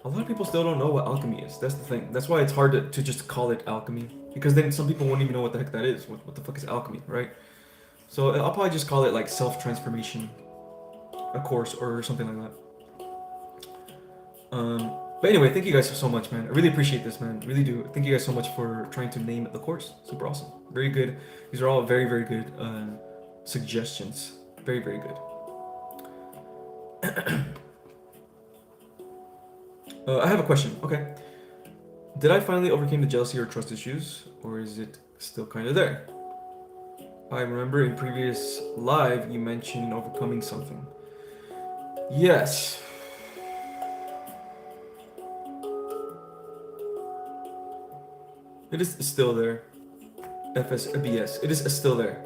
a lot of people still don't know what alchemy is. That's the thing. That's why it's hard to just call it alchemy, because then some people won't even know what the heck that is. What the fuck is alchemy, right? So I'll probably just call it like self-transformation, a course or something like that. But anyway, thank you guys so much, man. I really appreciate this, man. Really do. Thank you guys so much for trying to name the course. Super awesome. Very good. These are all very, very good suggestions. Very, very good. I have a question. Okay. Did I finally overcome the jealousy or trust issues, or is it still kind of there? I remember in previous live you mentioned overcoming something. Yes. It is still there. FSBS. It is still there.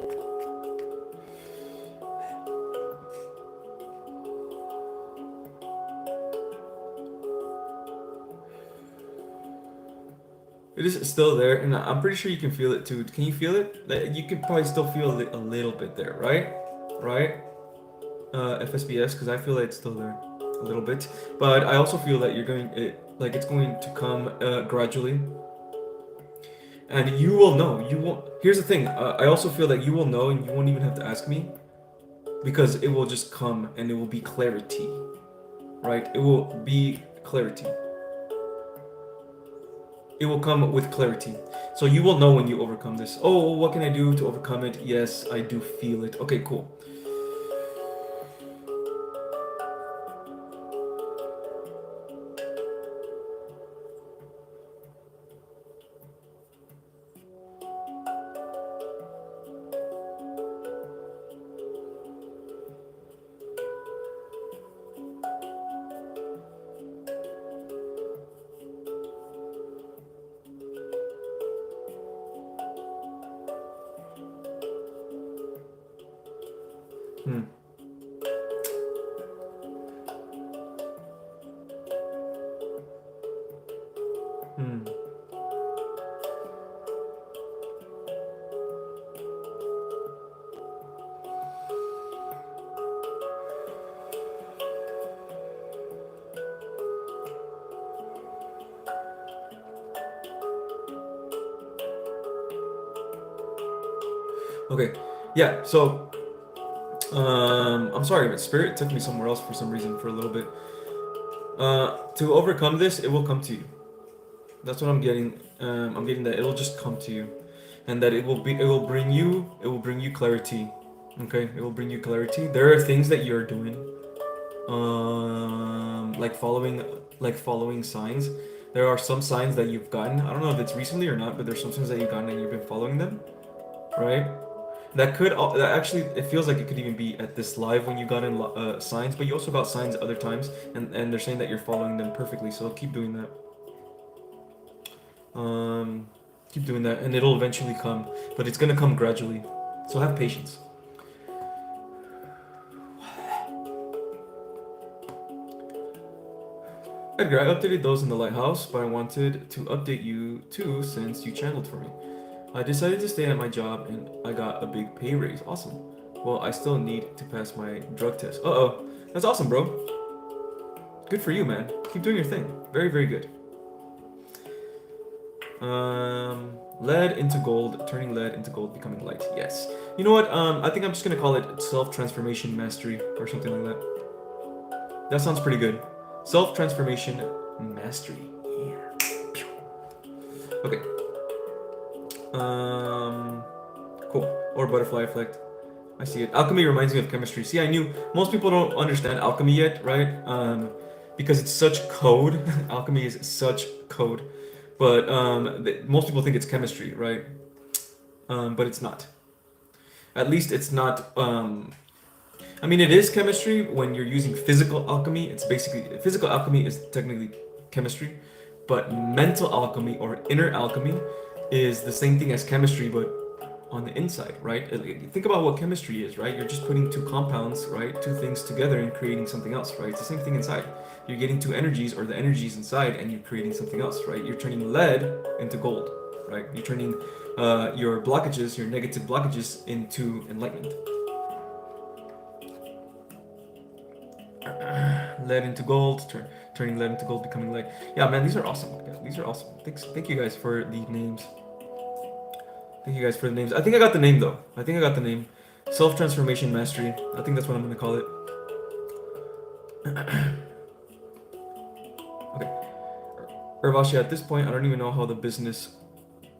It is still there, and I'm pretty sure you can feel it too. Can you feel it? You can probably still feel a little bit there, right? Right? FSBS, because I feel like it's still there a little bit. But I also feel that like it's going to come gradually, and you will know. You won't. Here's the thing. I also feel that you will know, and you won't even have to ask me, because it will just come, and it will be clarity, right? It will be clarity. It will come with clarity. So you will know when you overcome this. Oh, what can I do to overcome it? Yes, I do feel it. Okay, cool. Hmm. Hmm. Okay. Yeah, so I'm sorry, but spirit took me somewhere else for some reason for a little bit. To overcome this, it will come to you. That's what I'm getting. I'm getting that it'll just come to you, and that it will bring you clarity. Okay, it will bring you clarity. There are things that you're doing, like following signs. There are some signs that you've gotten. I don't know if it's recently or not, but there's some signs that you've gotten and you've been following them, right? That actually it feels like it could even be at this live when you got in signs, but you also got signs other times, and they're saying that you're following them perfectly. So keep doing that. Um, keep doing that, and it'll eventually come, but it's gonna come gradually. So have patience. Edgar, I updated those in the lighthouse, but I wanted to update you too since you channeled for me. I decided to stay at my job and I got a big pay raise. Awesome. Well, I still need to pass my drug test. Uh-oh. That's awesome, bro. Good for you, man. Keep doing your thing. Very, very good. Lead into gold, turning lead into gold, becoming light. Yes. You know what? I think I'm just gonna call it self-transformation mastery or something like that. That sounds pretty good. Self-transformation mastery. Yeah. Okay. Cool. Or butterfly effect. I see it. Alchemy reminds me of chemistry. See, I knew most people don't understand alchemy yet, right? Because it's such code. Alchemy is such code, but most people think it's chemistry, right? But it's not. At least it's not. I mean, it is chemistry when you're using physical alchemy. It's basically physical alchemy is technically chemistry, but mental alchemy or inner alchemy is the same thing as chemistry, but on the inside, right? Think about what chemistry is, right? You're just putting two compounds, right? Two things together and creating something else, right? It's the same thing inside. You're getting two energies or the energies inside and you're creating something else, right? You're turning lead into gold, right? You're turning your blockages, your negative blockages into enlightenment. Lead into gold, turning lead into gold, becoming light. Yeah, man, these are awesome. These are awesome. Thank you guys for the names. Thank you guys for the names. I think I got the name though. I think I got the name. Self-transformation mastery. I think that's what I'm gonna call it. Okay. Urvashi, at this point, I don't even know how the business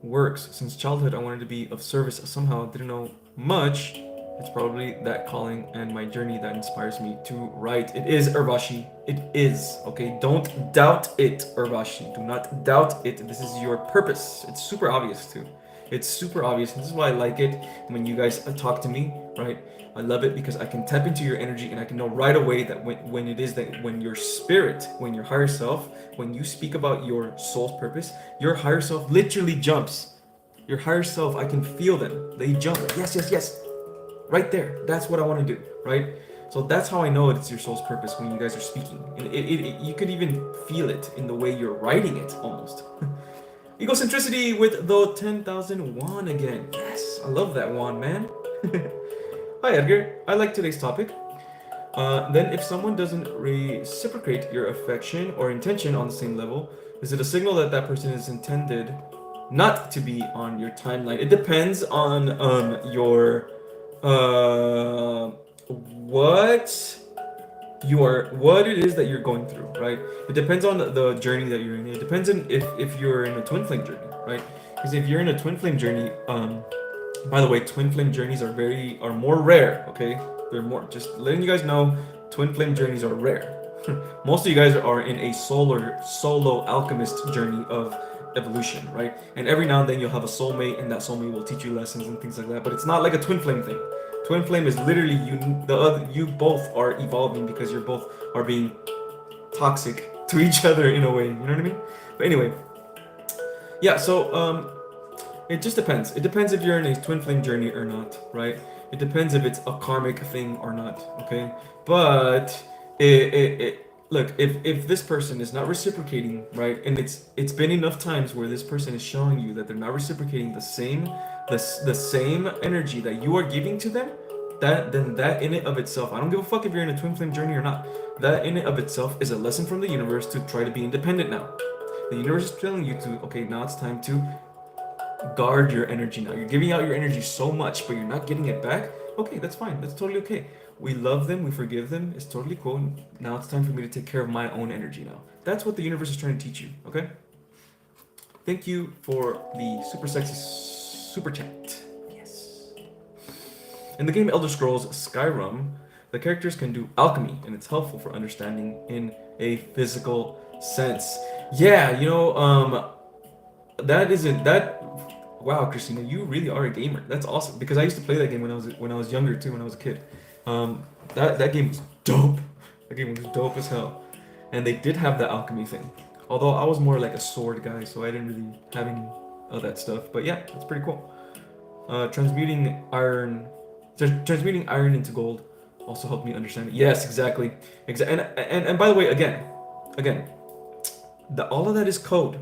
works. Since childhood, I wanted to be of service somehow. Didn't know much. It's probably that calling and my journey that inspires me to write. It is, Urvashi. It is. Okay, don't doubt it, Urvashi. Do not doubt it. This is your purpose. It's super obvious too. It's super obvious. This is why I like it when you guys talk to me, right? I love it because I can tap into your energy and I can know right away that when it is that when your spirit, when your higher self, when you speak about your soul's purpose, your higher self literally jumps. Your higher self, I can feel them. They jump. Yes, yes, yes. Right there. That's what I want to do, right? So that's how I know it's your soul's purpose when you guys are speaking. And you could even feel it in the way you're writing it almost. Egocentricity with the 10,000 won again. Yes, I love that won, man. Hi, Edgar. I like today's topic. Then if someone doesn't reciprocate your affection or intention on the same level, is it a signal that that person is intended not to be on your timeline? It depends on your what it is that you're going through, right? It depends on the journey that you're in. It depends on if you're in a twin flame journey, right? Because if you're in a twin flame journey, by the way, twin flame journeys are more rare, okay? They're more, just letting you guys know, twin flame journeys are rare. Most of you guys are in a solo alchemist journey of evolution, right? And every now and then you'll have a soulmate, and that soulmate will teach you lessons and things like that. But it's not like a twin flame thing. Twin flame is literally you both are evolving because you're both are being toxic to each other in a way. You know what I mean? But anyway, yeah. So it just depends. It depends if you're in a twin flame journey or not, right? It depends if it's a karmic thing or not, okay? But look, if this person is not reciprocating, right, and it's been enough times where this person is showing you that they're not reciprocating the same energy that you are giving to them, then that in it of itself, I don't give a fuck if you're in a twin flame journey or not. That in it of itself is a lesson from the universe to try to be independent now. The universe is telling you to, okay, now it's time to guard your energy now. You're giving out your energy so much, but you're not getting it back. Okay, that's fine. That's totally okay. We love them. We forgive them. It's totally cool. Now it's time for me to take care of my own energy now. That's what the universe is trying to teach you, okay? Thank you for the super sexy super chat. Yes. In the game Elder Scrolls Skyrim, the characters can do alchemy, and it's helpful for understanding in a physical sense. Yeah, that isn't that. Wow, Christina, you really are a gamer. That's awesome because I used to play that game when I was younger too, when I was a kid. That game was dope. That game was dope as hell, and they did have the alchemy thing. Although I was more like a sword guy, so I didn't really have any of that stuff. But yeah, it's pretty cool. Transmuting iron into gold also helped me understand it. Yes, exactly. And by the way, again, all of that is code.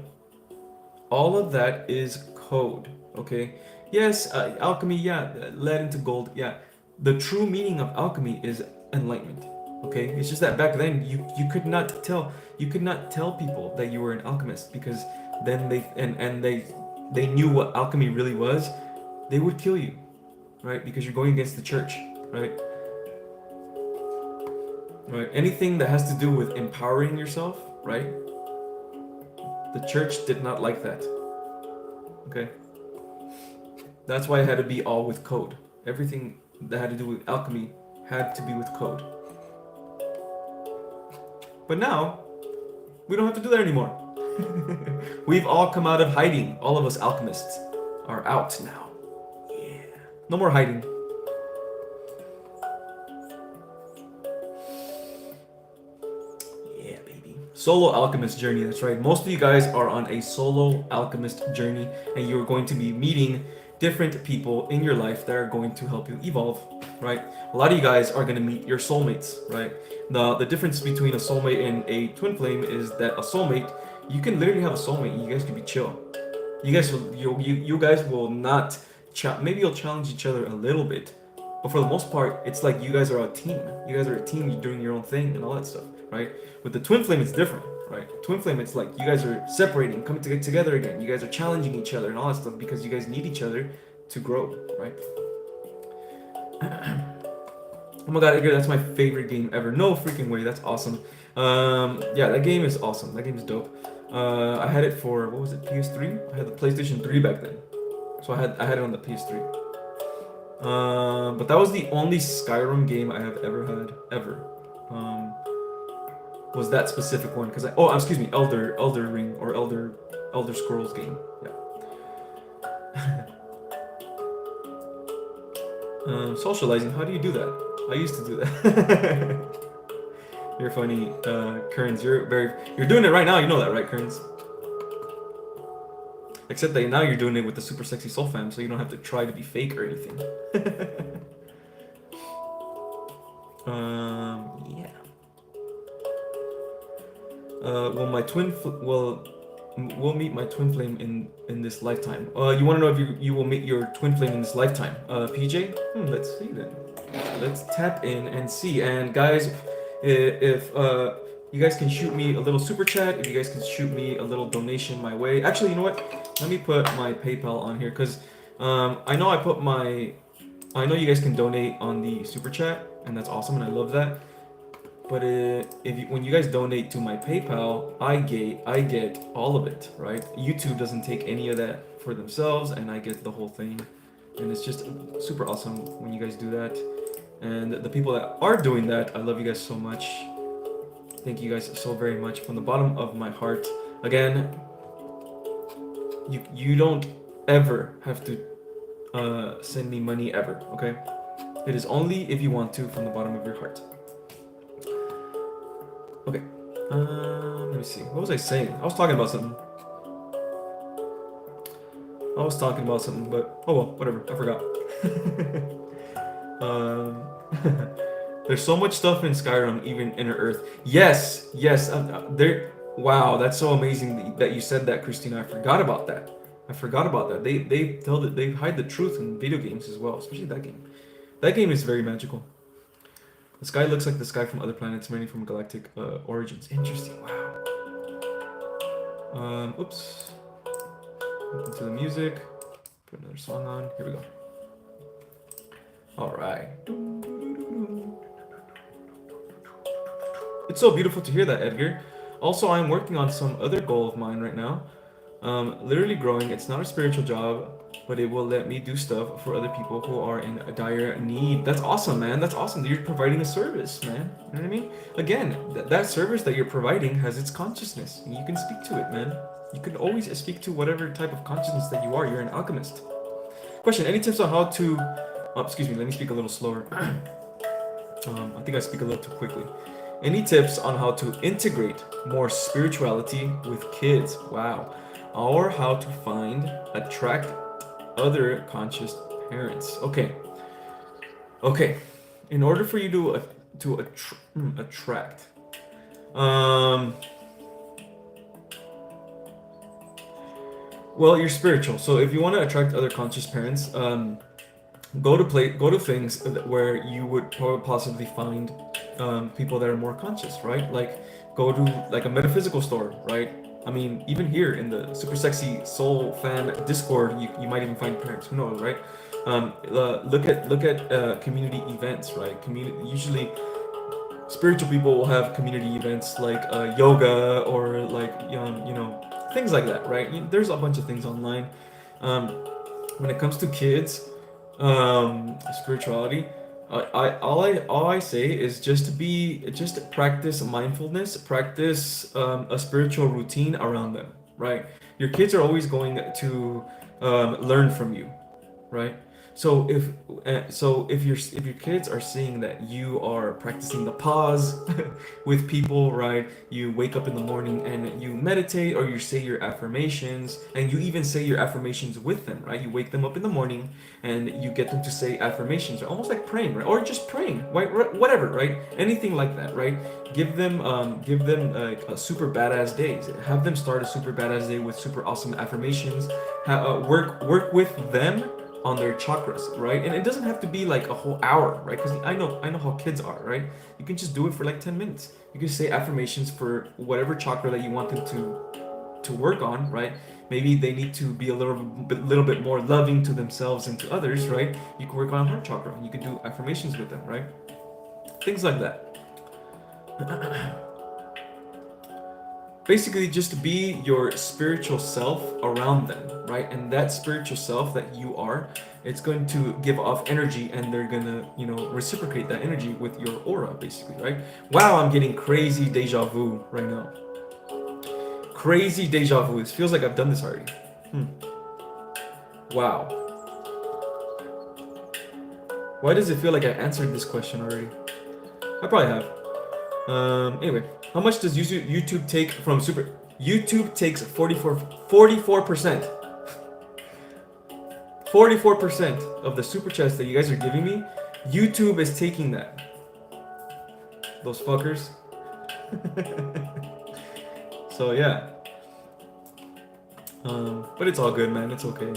All of that is code, okay? Yes, alchemy, yeah, led into gold, yeah. The true meaning of alchemy is enlightenment, okay? It's just that back then you could not tell people that you were an alchemist because then they knew what alchemy really was. They would kill you, right? Because you're going against the church, right? Right. Anything that has to do with empowering yourself, right? The church did not like that. Okay. That's why it had to be all with code. Everything that had to do with alchemy had to be with code. But now, we don't have to do that anymore. We've all come out of hiding. All of us alchemists are out now. Yeah. No more hiding. Yeah, baby. Solo alchemist journey, that's right. Most of you guys are on a solo alchemist journey, and you're going to be meeting different people in your life that are going to help you evolve, right? A lot of you guys are going to meet your soulmates, right? The difference between a soulmate and a twin flame is that a soulmate, you can literally have a soulmate and you guys can be chill. You guys will not maybe you'll challenge each other a little bit, but for the most part, it's like you guys are a team. You guys are a team, you're doing your own thing and all that stuff, right? With the twin flame, it's different, right? Twin flame, it's like you guys are separating, coming to get together again. You guys are challenging each other and all that stuff because you guys need each other to grow, right? Oh my god, Edgar, that's my favorite game ever. No freaking way, that's awesome. Yeah, that game is awesome. That game is dope. I had it for, what was it, PS3? I had the PlayStation 3 back then. So I had it on the PS3. But that was the only Skyrim game I have ever had, ever. Um, was that specific one? Because excuse me, Elder Ring or Elder Scrolls game. Yeah. Socializing. How do you do that? I used to do that. You're funny, Kearns. You're doing it right now. You know that, right, Kearns? Except that now you're doing it with the super sexy soul fam, so you don't have to try to be fake or anything. Yeah. Will my twin will meet my twin flame in this lifetime? You want to know if you will meet your twin flame in this lifetime? PJ? Let's see then. Let's tap in and see. And guys, if you guys can shoot me a little super chat, if you guys can shoot me a little donation my way. Actually, you know what? Let me put my PayPal on here because I know I know you guys can donate on the super chat, and that's awesome, and I love that. But when you guys donate to my PayPal, I get all of it, right? YouTube doesn't take any of that for themselves, and I get the whole thing, and it's just super awesome when you guys do that. And the people that are doing that, I love you guys so much. Thank you guys so very much from the bottom of my heart. Again, you don't ever have to send me money ever, okay? It is only if you want to from the bottom of your heart. Okay. Let me see. What was I saying? I was talking about something. But oh well, whatever. I forgot. There's so much stuff in Skyrim, even Inner Earth. Yes. There. Wow, that's so amazing that you said that, Christina. I forgot about that. They hide the truth in video games as well, especially that game. That game is very magical. The sky looks like the sky from other planets, many from galactic origins. Interesting. Wow. Oops. Listen to the music. Put another song on. Here we go. All right. It's so beautiful to hear that, Edgar. Also, I'm working on some other goal of mine right now. Literally growing. It's not a spiritual job, but it will let me do stuff for other people who are in a dire need. That's awesome, man. That's awesome. You're providing a service, man. You know what I mean? Again, that service that you're providing has its consciousness. And you can speak to it, man. You can always speak to whatever type of consciousness that you are. You're an alchemist. Question, any tips on how to... Oh, excuse me, let me speak a little slower. I think I speak a little too quickly. Any tips on how to integrate more spirituality with kids? Wow. Or how to attract other conscious parents. Okay. In order for you to attract, well, you're spiritual. So if you want to attract other conscious parents, go to things where you would possibly find people that are more conscious, right? Like go to like a metaphysical store, right? I mean, even here in the Super Sexy Soul Fan Discord, you might even find parents. Who knows, right? Look at community events, right? Usually spiritual people will have community events like yoga or like things like that, right? There's a bunch of things online. When it comes to kids, spirituality, all I say is just practice mindfulness, practice a spiritual routine around them, right? Your kids are always going to learn from you, right? So if your kids are seeing that you are practicing the pause with people, right? You wake up in the morning and you meditate, or you say your affirmations, and you even say your affirmations with them, right? You wake them up in the morning and you get them to say affirmations, almost like praying, right? Or just praying, right? Whatever, right? Anything like that, right? Give them like a super badass day. Have them start a super badass day with super awesome affirmations. Work with them on their chakras, right? And it doesn't have to be like a whole hour, right? Because I know how kids are, right? You can just do it for like 10 minutes. You can say affirmations for whatever chakra that you want them to work on, right? Maybe they need to be a little bit more loving to themselves and to others, right? You can work on heart chakra and you can do affirmations with them, right? Things like that. basically just be your spiritual self around them, right? And that spiritual self that you are, it's going to give off energy, and they're gonna, reciprocate that energy with your aura, basically, right? Wow, I'm getting crazy deja vu right now. Crazy deja vu. It feels like I've done this already. Wow. Why does it feel like I answered this question already? I probably have. Anyway, how much does YouTube take from super? YouTube takes 44%. 44% of the super chats that you guys are giving me, YouTube is taking that. Those fuckers. So yeah. But it's all good, man. It's okay.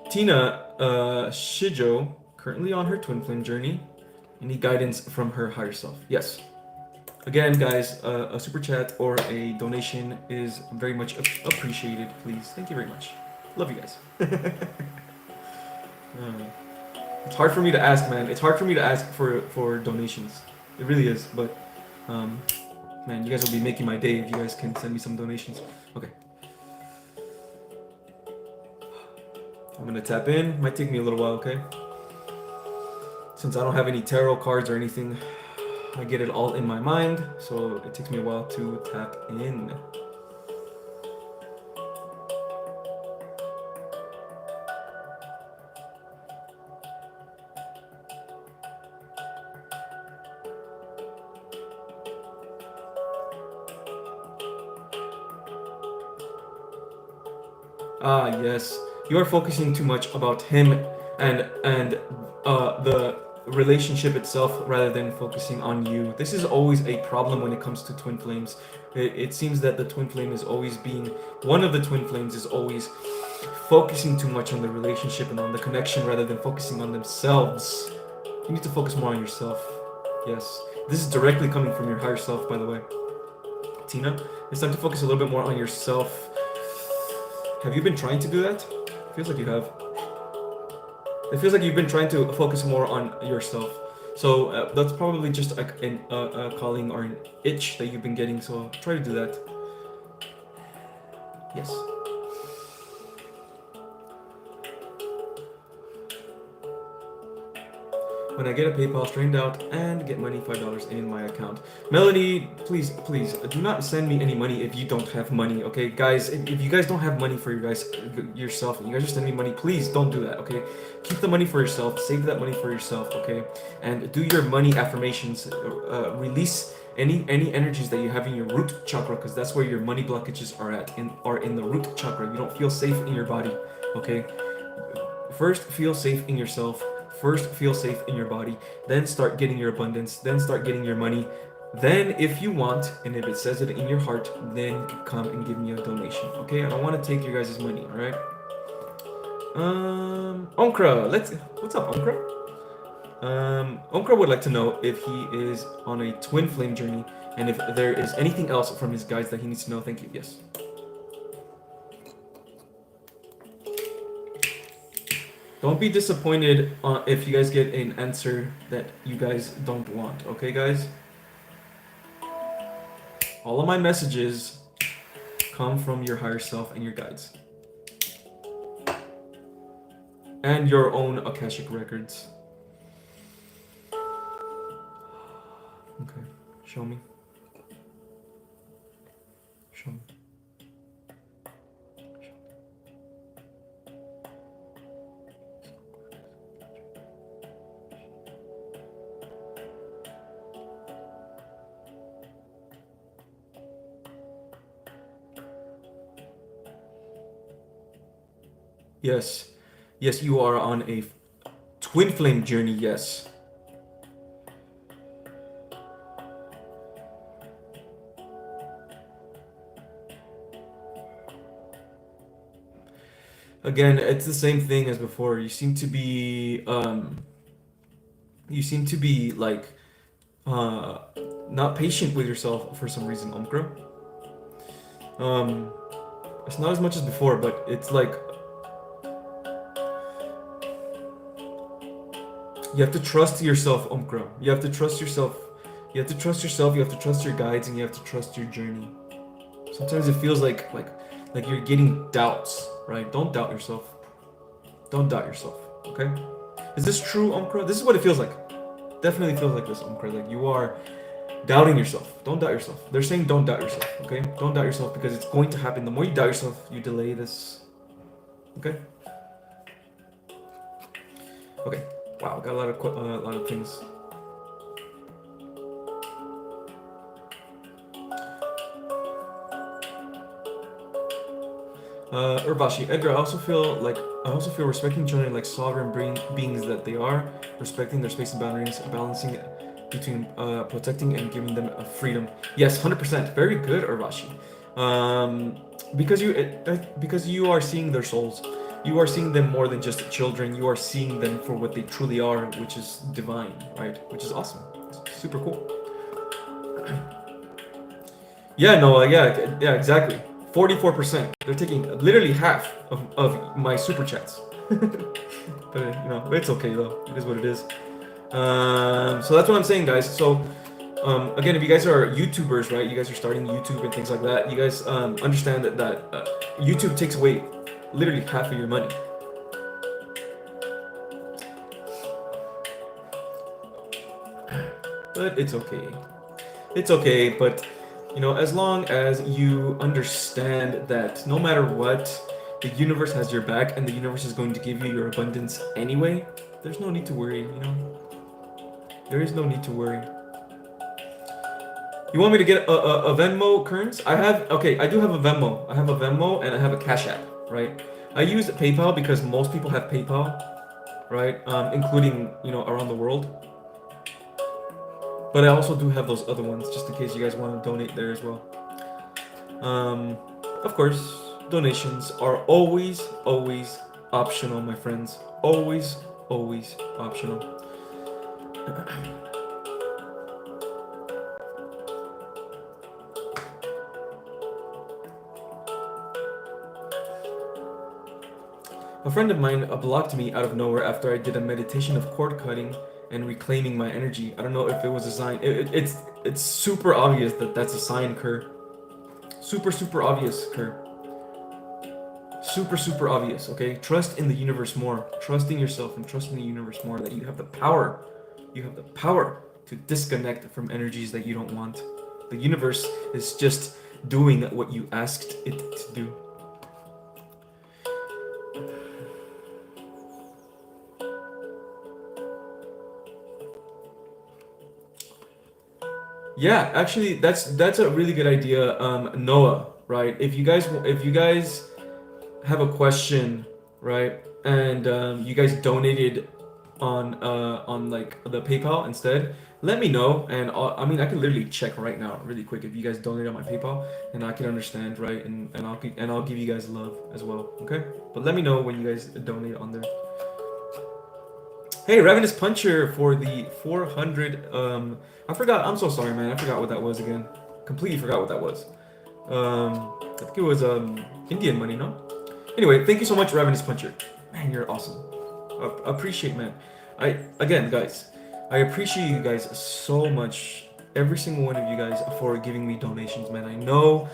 Tina Shijo, currently on her twin flame journey. Any guidance from her higher self? Yes. Again, guys, a super chat or a donation is very much appreciated. Please, thank you very much. Love you guys. It's hard for me to ask, man. It's hard for me to ask for donations. It really is. But, man, you guys will be making my day if you guys can send me some donations. Okay. I'm gonna tap in. Might take me a little while, okay? Since I don't have any tarot cards or anything, I get it all in my mind, so it takes me a while to tap in. Ah, yes. You are focusing too much about him and the relationship itself rather than focusing on you. This is always a problem when it comes to twin flames. It seems that the twin flame is always one of the twin flames is always focusing too much on the relationship and on the connection rather than focusing on themselves. You need to focus more on yourself. Yes. This is directly coming from your higher self, by the way. Tina, it's time to focus a little bit more on yourself. Have you been trying to do that? It feels like you have. It feels like you've been trying to focus more on yourself. So that's probably just a calling or an itch that you've been getting. So try to do that. Yes. When I get a PayPal straightened out and get money, $5 in my account. Melanie, please do not send me any money if you don't have money, okay? Guys, if you guys don't have money for yourself, and you guys just send me money, please don't do that, okay? Keep the money for yourself, save that money for yourself, okay? And do your money affirmations. Release any energies that you have in your root chakra, because that's where your money blockages are in the root chakra. You don't feel safe in your body, okay? First, feel safe in yourself. First, feel safe in your body, then start getting your abundance, then start getting your money. Then, if you want, and if it says it in your heart, then you can come and give me a donation, okay? I don't want to take your guys' money, alright? Onkra, what's up, Onkra? Onkra would like to know if he is on a twin flame journey, and if there is anything else from his guides that he needs to know. Thank you, yes. Don't be disappointed if you guys get an answer that you guys don't want, okay, guys? All of my messages come from your higher self and your guides. And your own Akashic records. Okay, show me. Show me. Yes. Yes, you are on a twin flame journey, yes. Again, it's the same thing as before. You seem to be like not patient with yourself for some reason, Omkra. It's not as much as before, but it's like you have to trust yourself, Omkra. You have to trust yourself You have to trust yourself, you have to trust your guides, and you have to trust your journey. Sometimes it feels like you're getting doubts, right? Don't doubt yourself. Don't doubt yourself, okay? Is this true, Omkra? This is what it feels like. Definitely feels like this, Omkra. Like you are doubting yourself. Don't doubt yourself. They're saying don't doubt yourself, okay? Don't doubt yourself because it's going to happen. The more you doubt yourself, you delay this, okay? Okay. Wow, got a lot of things. Urvashi, Edgar, I also feel respecting children like sovereign beings that they are, respecting their space and boundaries, balancing between protecting and giving them a freedom. Yes, 100%. Very good, Urvashi. Because you are seeing their souls. You are seeing them more than just children. You are seeing them for what they truly are, which is divine, right? Which is awesome. It's super cool. Yeah, no, yeah, exactly. 44%. They're taking literally half of my super chats. But it's okay though. It is what it is. So that's what I'm saying, guys. So again, if you guys are YouTubers, right? You guys are starting YouTube and things like that. You guys understand that YouTube takes away literally half of your money. But it's okay. It's okay, but as long as you understand that no matter what, the universe has your back and the universe is going to give you your abundance anyway, there's no need to worry, There is no need to worry. You want me to get a Venmo, Kearns? I do have a Venmo. I have a Venmo and I have a Cash App, right? I use PayPal because most people have PayPal, right? Including, around the world. But I also do have those other ones, just in case you guys want to donate there as well. Of course, donations are always, always optional, my friends. Always, always optional. A friend of mine blocked me out of nowhere after I did a meditation of cord cutting and reclaiming my energy. I don't know if it was a sign. It's super obvious that that's a sign, Kerr. Super obvious, Kerr. Super obvious, okay? Trust in the universe more. Trust in yourself and trust in the universe more that you have the power. You have the power to disconnect from energies that you don't want. The universe is just doing what you asked it to do. Yeah, actually, that's a really good idea, Noah. Right? If you guys have a question, right, and you guys donated on like the PayPal instead, let me know, and I mean I can literally check right now, really quick, if you guys donate on my PayPal, and I can understand, right, and I'll give you guys love as well, okay? But let me know when you guys donate on there. Hey, Ravenous Puncher for the 400. I forgot. I'm so sorry, man. I forgot what that was again. Completely forgot what that was. I think it was Indian money, no? Anyway, thank you so much, Ravenous Puncher. Man, you're awesome. Appreciate, man. Guys, I appreciate you guys so much. Every single one of you guys for giving me donations, man. I know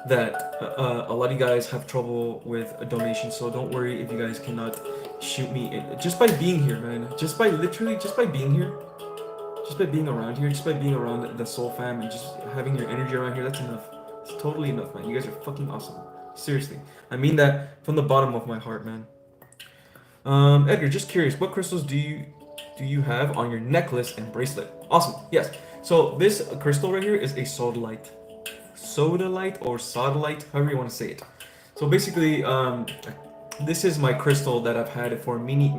that a lot of you guys have trouble with a donation, so don't worry if you guys cannot shoot me just by being here, man. Just by being here, just by being around here, just by being around the Soul Fam and just having your energy around here, that's enough. It's totally enough, man. You guys are fucking awesome. Seriously, I mean that from the bottom of my heart, man. Edgar, just curious, what crystals do you have on your necklace and bracelet? Awesome. Yes. So this crystal right here is a sodalite or sodalite, however you want to say it. So basically, this is my crystal that I've had for many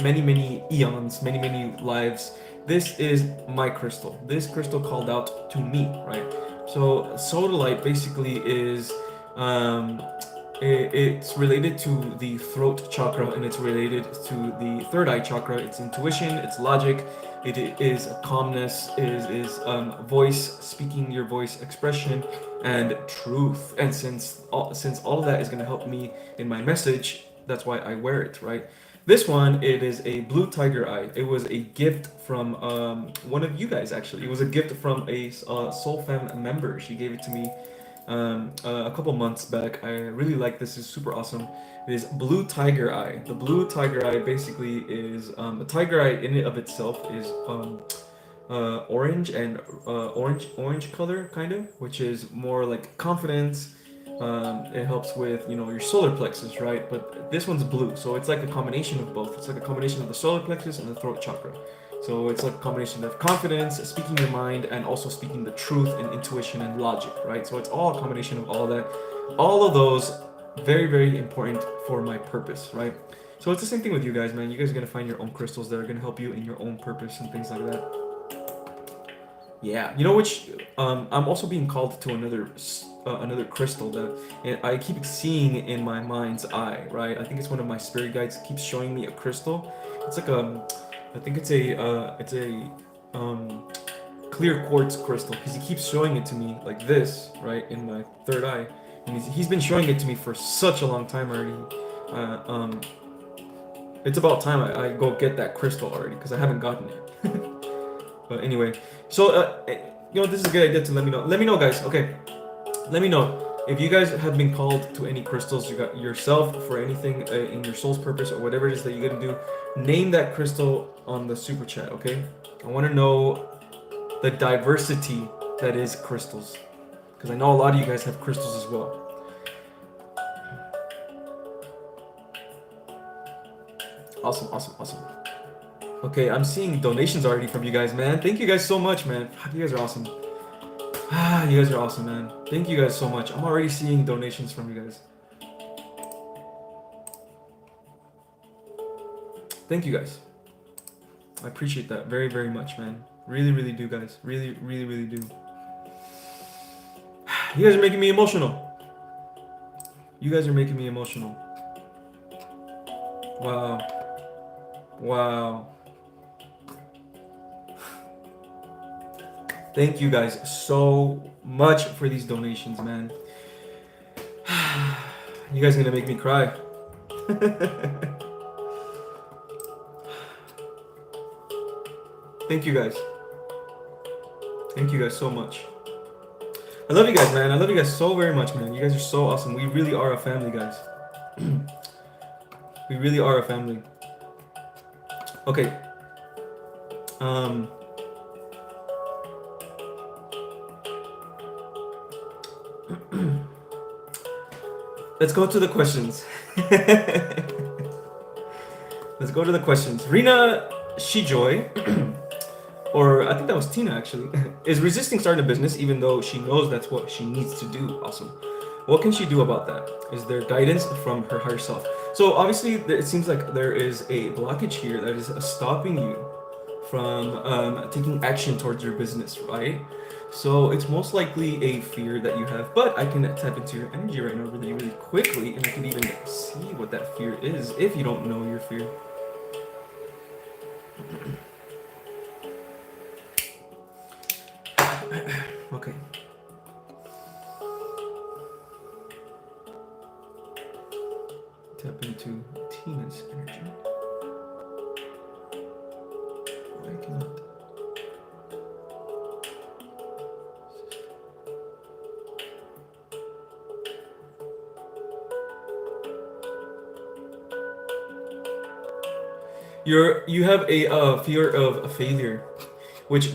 eons, many lives. This is my crystal. This crystal called out to me, right? So sodalite basically is it's related to the throat chakra, and it's related to the third eye chakra. It's intuition, it's logic, it is calmness, is voice, speaking your voice, expression, and truth. And since all of that is going to help me in my message, that's why I wear it, right? This one, it is a blue tiger eye. It was a gift from one of you guys, actually. It was a gift from a Soul Fam member. She gave it to me a couple months back. I really like this. It's super awesome. It is blue tiger eye. The blue tiger eye basically is a tiger eye in and of itself is orange and orange color kind of, which is more like confidence. It helps with your solar plexus, right? But this one's blue, so it's like a combination of both. It's like a combination of the solar plexus and the throat chakra. So it's like a combination of confidence, speaking your mind, and also speaking the truth and intuition and logic, right? So it's all a combination of all that. All of those very, very important for my purpose, right? So it's the same thing with you guys, man. You guys are gonna find your own crystals that are gonna help you in your own purpose and things like that. Yeah, which I'm also being called to another crystal that and I keep seeing in my mind's eye, right? I think it's one of my spirit guides keeps showing me a crystal. It's like I think it's a clear quartz crystal because he keeps showing it to me like this, right, in my third eye, and he's been showing it to me for such a long time already. It's about time I go get that crystal already because I haven't gotten it. But anyway, so this is a good idea to let me know. Let me know, guys. Okay, let me know if you guys have been called to any crystals. You got yourself for anything in your soul's purpose or whatever it is that you're gonna do. Name that crystal on the super chat. Okay, I want to know the diversity that is crystals, because I know a lot of you guys have crystals as well. Awesome, awesome, awesome. Okay, I'm seeing donations already from you guys, man. Thank you guys so much, man. You guys are awesome. You guys are awesome, man. Thank you guys so much. I'm already seeing donations from you guys. Thank you guys. I appreciate that very, very much, man. Really, really do, guys. Really, really, really do. You guys are making me emotional. You guys are making me emotional. Wow. Wow. Thank you guys so much for these donations, man. You guys are gonna make me cry. Thank you guys. Thank you guys so much. I love you guys, man. I love you guys so very much, man. You guys are so awesome. We really are a family, guys. We really are a family. Okay. Let's go to the questions. Let's go to the questions. Rina Shijoy, or I think that was Tina actually, is resisting starting a business even though she knows that's what she needs to do. Awesome. What can she do about that? Is there guidance from her higher self? So obviously it seems like there is a blockage here that is stopping you from taking action towards your business, right? So it's most likely a fear that you have, but I can tap into your energy right now really, really quickly, and I can even see what that fear is if you don't know your fear. Okay. Tap into Tina's energy. I cannot. You have a fear of failure, which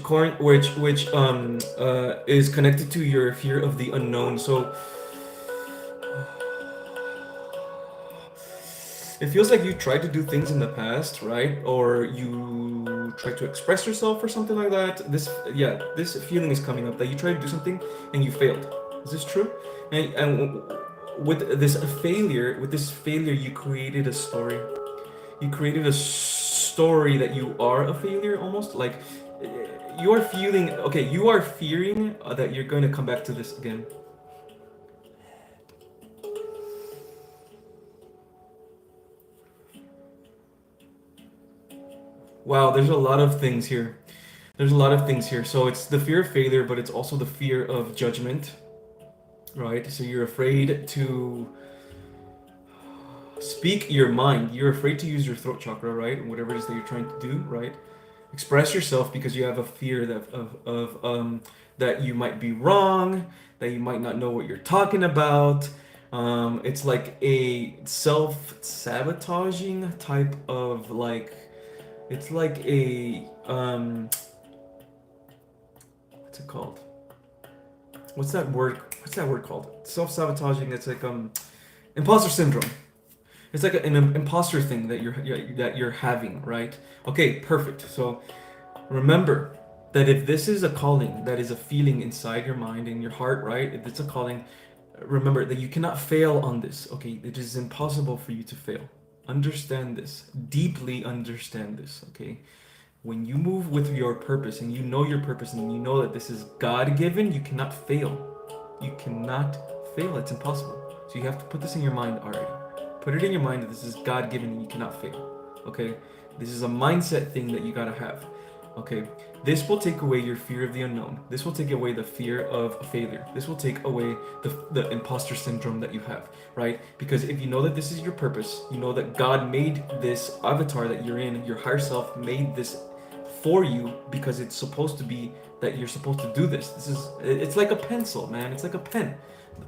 is connected to your fear of the unknown. So it feels like you tried to do things in the past, right? Or you tried to express yourself or something like that. This feeling is coming up that you tried to do something and you failed. Is this true? And with this failure, you created a story. You created a story that you are a failure, almost like you are feeling. Okay, you are fearing that you're going to come back to this again. Wow, there's a lot of things here. There's a lot of things here. So it's the fear of failure, but it's also the fear of judgment, right? So you're afraid to Speak your mind. You're afraid to use your throat chakra, right? Whatever it is that you're trying to do, right? Express yourself because you have a fear that that you might be wrong, that you might not know what you're talking about. It's like a self-sabotaging type of like, it's like a what's it called? What's that word? What's that word called? Self-sabotaging. It's like imposter syndrome. It's like an imposter thing that you're having, right? Okay, perfect. So remember that if this is a calling, that is a feeling inside your mind and your heart, right? If it's a calling, remember that you cannot fail on this. Okay, it is impossible for you to fail. Understand this. Deeply understand this. Okay, when you move with your purpose and you know your purpose and you know that this is God given, you cannot fail. You cannot fail. It's impossible. So you have to put this in your mind already. Put it in your mind that this is God given and you cannot fail. Okay? This is a mindset thing that you gotta have. Okay? This will take away your fear of the unknown. This will take away the fear of failure. This will take away the imposter syndrome that you have, right? Because if you know that this is your purpose, you know that God made this avatar that you're in, your higher self made this for you because it's supposed to be that you're supposed to do this. It's like a pencil, man. It's like a pen.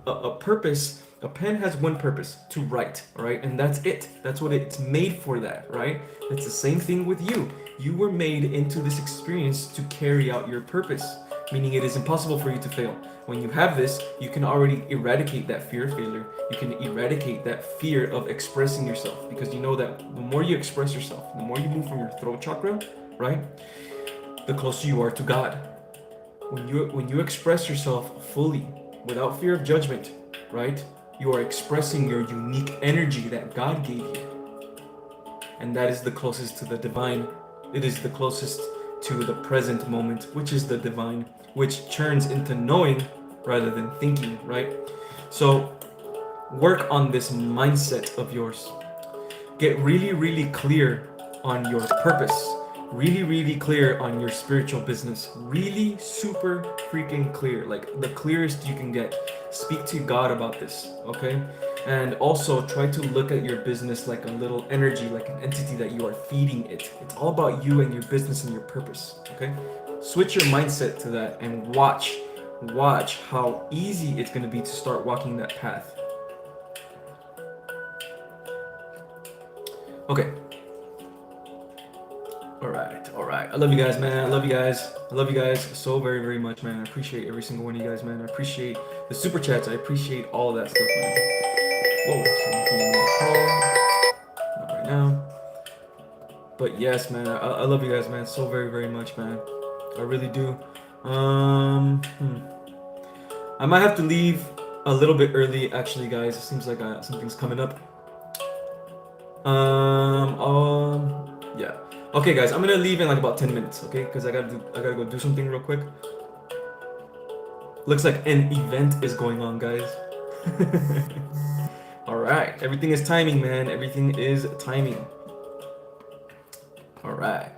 A purpose, a pen has one purpose, to write, right? And that's it. That's what it's made for, that, right? It's the same thing with you. You were made into this experience to carry out your purpose, meaning it is impossible for you to fail. When you have this, you can already eradicate that fear of failure. You can eradicate that fear of expressing yourself, because you know that the more you express yourself, the more you move from your throat chakra, right, the closer you are to God. When you express yourself fully, without fear of judgment, right, you are expressing your unique energy that God gave you. And that is the closest to the divine. It is the closest to the present moment, which is the divine, which turns into knowing rather than thinking, right? So work on this mindset of yours. Get really, really clear on your purpose. Really, really clear on your spiritual business. Really super freaking clear. Like the clearest you can get. Speak to God about this, okay? And also try to look at your business like a little energy, like an entity that you are feeding it. It's all about you and your business and your purpose, okay? Switch your mindset to that and watch how easy it's going to be to start walking that path. Okay. All right. I love you guys, man. I love you guys so very, very much, man. I appreciate every single one of you guys, man. I appreciate the super chats. I appreciate all of that stuff, man. Whoa, someone's giving me a call. Not right now. But yes, man, I love you guys, man, so very, very much, man. I really do. I might have to leave a little bit early, actually, guys. It seems like something's coming up. Yeah. Okay, guys, I'm gonna leave in like about 10 minutes, okay? Because I gotta go do something real quick. Looks like an event is going on, guys. All right, everything is timing, man. Everything is timing. All right.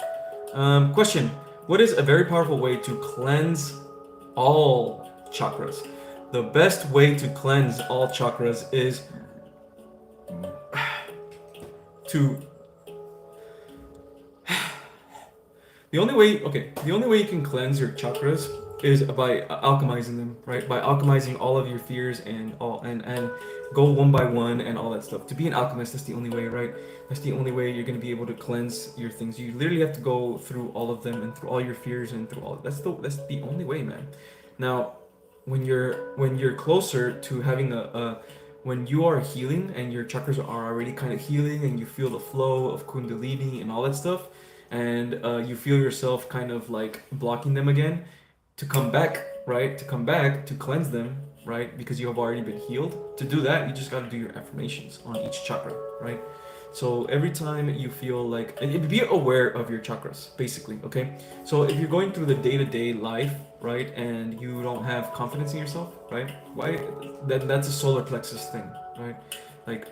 Question: what is a very powerful way to cleanse all chakras? The best way to cleanse all chakras is to the only way you can cleanse your chakras is by alchemizing them, right? By alchemizing all of your fears and go one by one and all that stuff. To be an alchemist, that's the only way, right? That's the only way you're going to be able to cleanse your things. You literally have to go through all of them and through all your fears and through all. That's the only way, man. Now, when you're closer to having when you are healing and your chakras are already kind of healing and you feel the flow of kundalini and all that stuff, and you feel yourself kind of like blocking them again, to come back, right? To come back to cleanse them, right? Because you have already been healed. To do that, you just got to do your affirmations on each chakra, right? So every time you feel like, be aware of your chakras, basically, okay? So if you're going through the day-to-day life, right, and you don't have confidence in yourself, right? Why? That's a solar plexus thing, right? Like,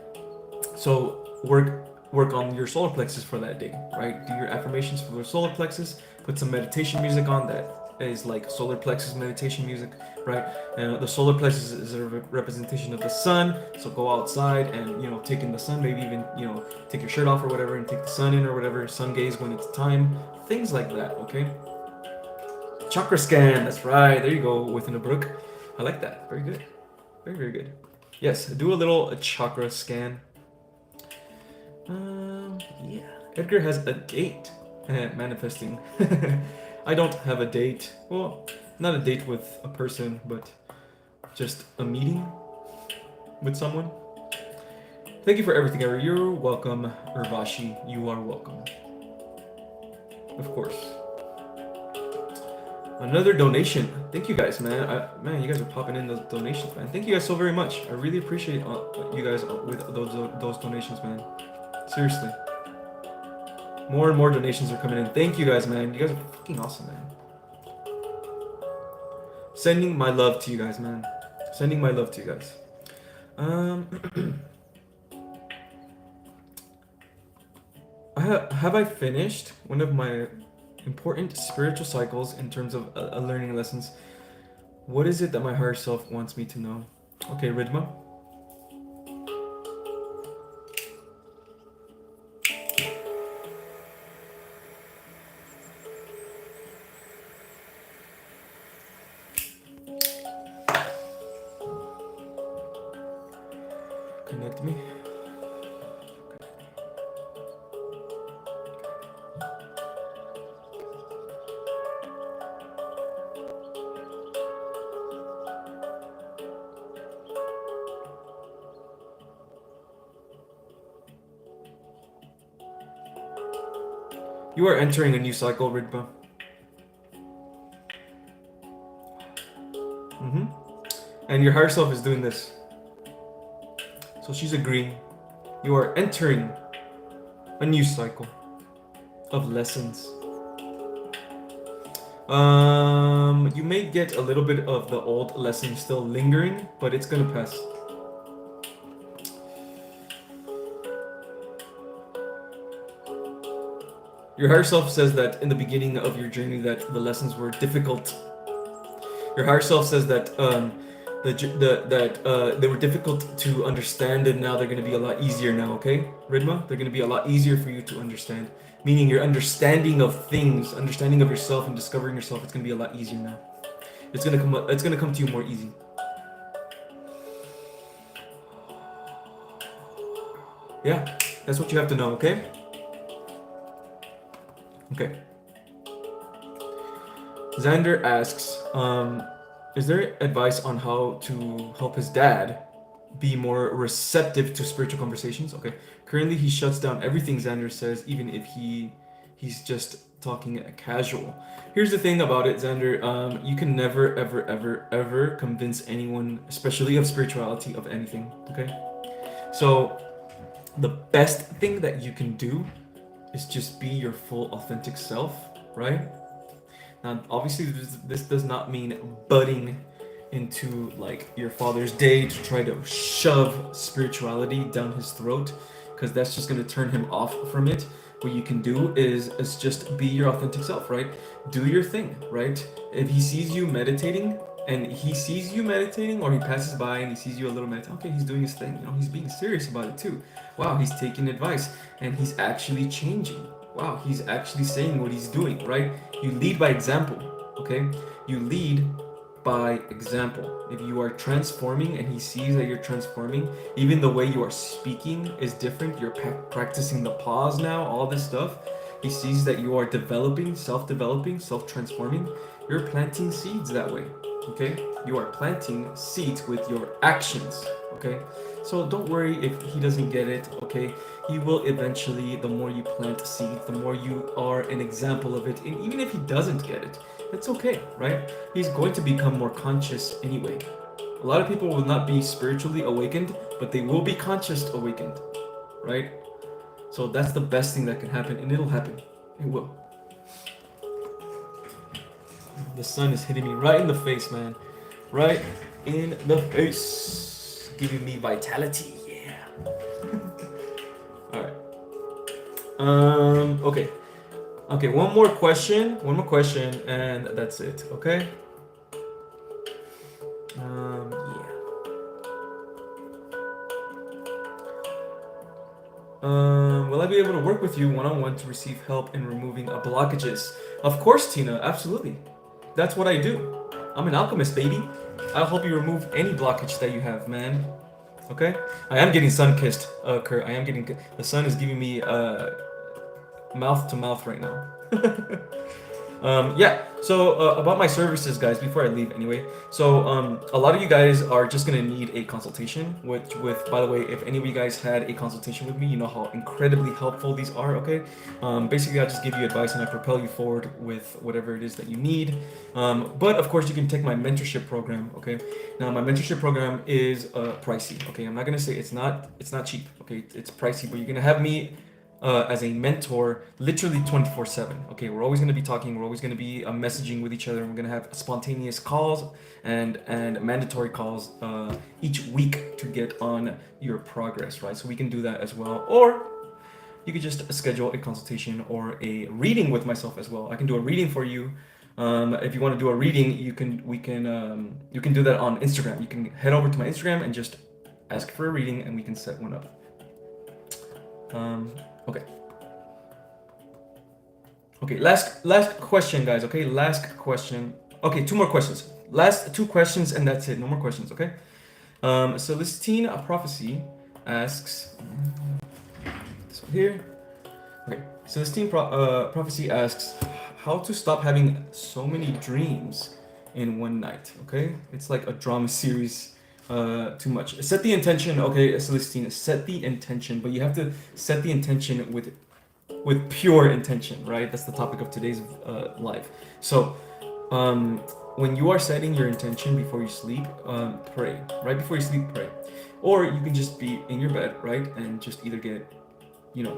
so work on your solar plexus for that day, right? Do your affirmations for the solar plexus. Put some meditation music on that. is like solar plexus meditation music, right? And the solar plexus is a representation of the sun. So go outside and take in the sun. Maybe even take your shirt off or whatever, and take the sun in or whatever. Sun gaze when it's time. Things like that. Okay. Chakra scan. That's right. There you go. Within a brook. I like that. Very good. Very, very good. Yes. Do a little chakra scan. Yeah. Edgar has a date. Manifesting. I don't have a date. Well, not a date with a person, but just a meeting with someone. Thank you for everything, Ari. You're welcome, Urvashi. You are welcome. Of course. Another donation. Thank you guys, man. Man, you guys are popping in those donations, man. Thank you guys so very much. I really appreciate you guys with those donations, man. Seriously. More and more donations are coming in. Thank you guys, man. You guys are fucking awesome, man. Sending my love to you guys, man. Sending my love to you guys. Have I finished one of my important spiritual cycles in terms of learning lessons? What is it that my higher self wants me to know? Okay, Ridma. Connect me. You are entering a new cycle, Ridba. And your higher self is doing this. So she's agreeing. You are entering a new cycle of lessons. You may get a little bit of the old lessons still lingering, but it's gonna pass. Your higher self says that in the beginning of your journey that the lessons were difficult. Your higher self says that they were difficult to understand, and now they're going to be a lot easier now, okay? Ridma, they're going to be a lot easier for you to understand. Meaning your understanding of things, understanding of yourself and discovering yourself, it's going to be a lot easier now. It's going to come to you more easy. Yeah, that's what you have to know, okay? Okay. Xander asks, is there advice on how to help his dad be more receptive to spiritual conversations? Okay. Currently, he shuts down everything Xander says, even if he's just talking casual. Here's the thing about it, Xander. You can never, ever, ever, ever convince anyone, especially of spirituality, of anything. Okay. So the best thing that you can do is just be your full authentic self, right? Now, obviously, this does not mean butting into like your father's day to try to shove spirituality down his throat, because that's just going to turn him off from it. What you can do is just be your authentic self, right? Do your thing, right? If he sees you meditating, or he passes by and he sees you a little meditating, okay, he's doing his thing, he's being serious about it too. Wow, he's taking advice and he's actually changing. Wow, he's actually saying what he's doing, right? You lead by example, okay? You lead by example. If you are transforming and he sees that you're transforming, even the way you are speaking is different. You're practicing the pause now, all this stuff. He sees that you are developing, self-transforming. You're planting seeds that way, okay? You are planting seeds with your actions, okay? So don't worry if he doesn't get it, okay? He will eventually. The more you plant seeds, the more you are an example of it. And even if he doesn't get it, it's okay, right? He's going to become more conscious anyway. A lot of people will not be spiritually awakened, but they will be conscious awakened, right? So that's the best thing that can happen, and it'll happen. It will. The sun is hitting me right in the face, man. Right in the face. Giving me vitality, yeah. Alright. Okay. Okay, one more question, and that's it. Okay. Yeah. Will I be able to work with you one-on-one to receive help in removing blockages? Of course, Tina. Absolutely. That's what I do. I'm an alchemist, baby. I'll help you remove any blockage that you have, man. Okay. I am getting sun kissed, Kurt. I am getting. The sun is giving me mouth to mouth right now. Yeah. So about my services, guys, before I leave, anyway. So a lot of you guys are just gonna need a consultation. With by the way, if any of you guys had a consultation with me, you know how incredibly helpful these are. Okay. Basically, I just give you advice and I propel you forward with whatever it is that you need. But of course, you can take my mentorship program. Okay. Now, my mentorship program is pricey. Okay. I'm not gonna say it's not. It's not cheap. Okay. It's pricey, but you're gonna have me as a mentor literally 24/7. Okay, we're always going to be talking, we're always going to be messaging with each other, and we're going to have spontaneous calls and mandatory calls each week to get on your progress, right? So we can do that as well. Or you could just schedule a consultation or a reading with myself as well. I can do a reading for you. If you want to do a reading, you can do that on Instagram. You can head over to my Instagram and just ask for a reading, and we can set one up. Okay. Okay, last question, guys. Okay, last question. Okay, two more questions. Last two questions, and that's it. No more questions. Okay. Celestine Prophecy asks. This one here. Okay. Celestine Prophecy asks how to stop having so many dreams in one night. Okay, it's like a drama series. Too much. Set the intention. Okay, Celestine. Set the intention, but you have to set the intention with pure intention, right? That's the topic of today's live. So, when you are setting your intention before you sleep, pray. Right before you sleep, pray. Or you can just be in your bed, right? And just either get, you know,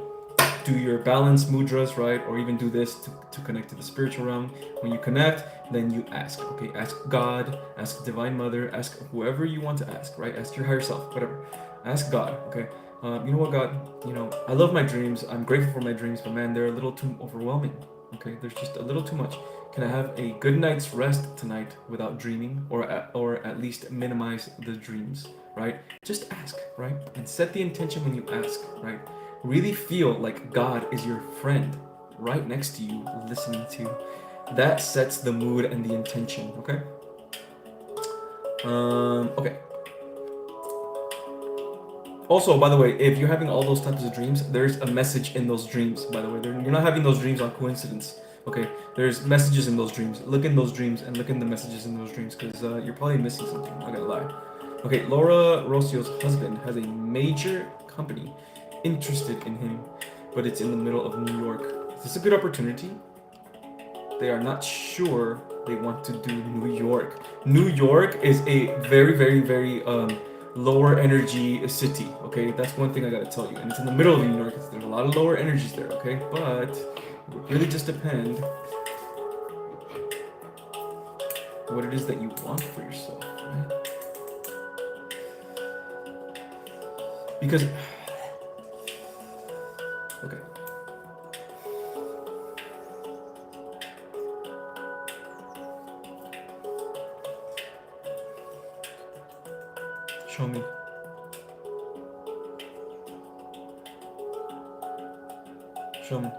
do your balance mudras, right? Or even do this to connect to the spiritual realm. When you connect, then you ask, okay? Ask God, ask Divine Mother, ask whoever you want to ask, right? Ask your higher self, whatever. Ask God, okay? You know what, God? You know, I love my dreams. I'm grateful for my dreams, but man, they're a little too overwhelming. Okay, there's just a little too much. Can I have a good night's rest tonight without dreaming, or at least minimize the dreams, right? Just ask, right? And set the intention when you ask, right? Really feel like God is your friend, right next to you, listening to you. That sets the mood and the intention. Okay. Okay. Also, by the way, if you're having all those types of dreams, there's a message in those dreams, by the way. You're not having those dreams on coincidence. Okay, there's messages in those dreams. Look in those dreams and look in the messages in those dreams, because you're probably missing something. I'm not gonna lie. Okay, Laura Rocio's husband has a major company interested in him, but it's in the middle of New York. Is this a good opportunity? They are not sure they want to do New York. New York is a very, very, very lower energy city. Okay, that's one thing I gotta tell you. And it's in the middle of New York. There's a lot of lower energies there. Okay, but it would really just depend what it is that you want for yourself, right? Because okay. Show me. Show me.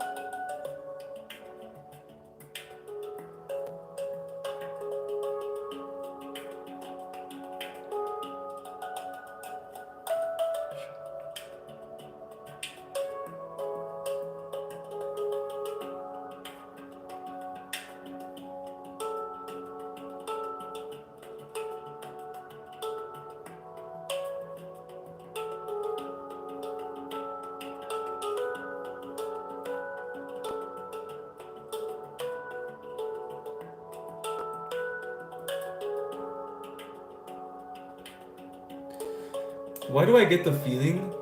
Why do I get the feeling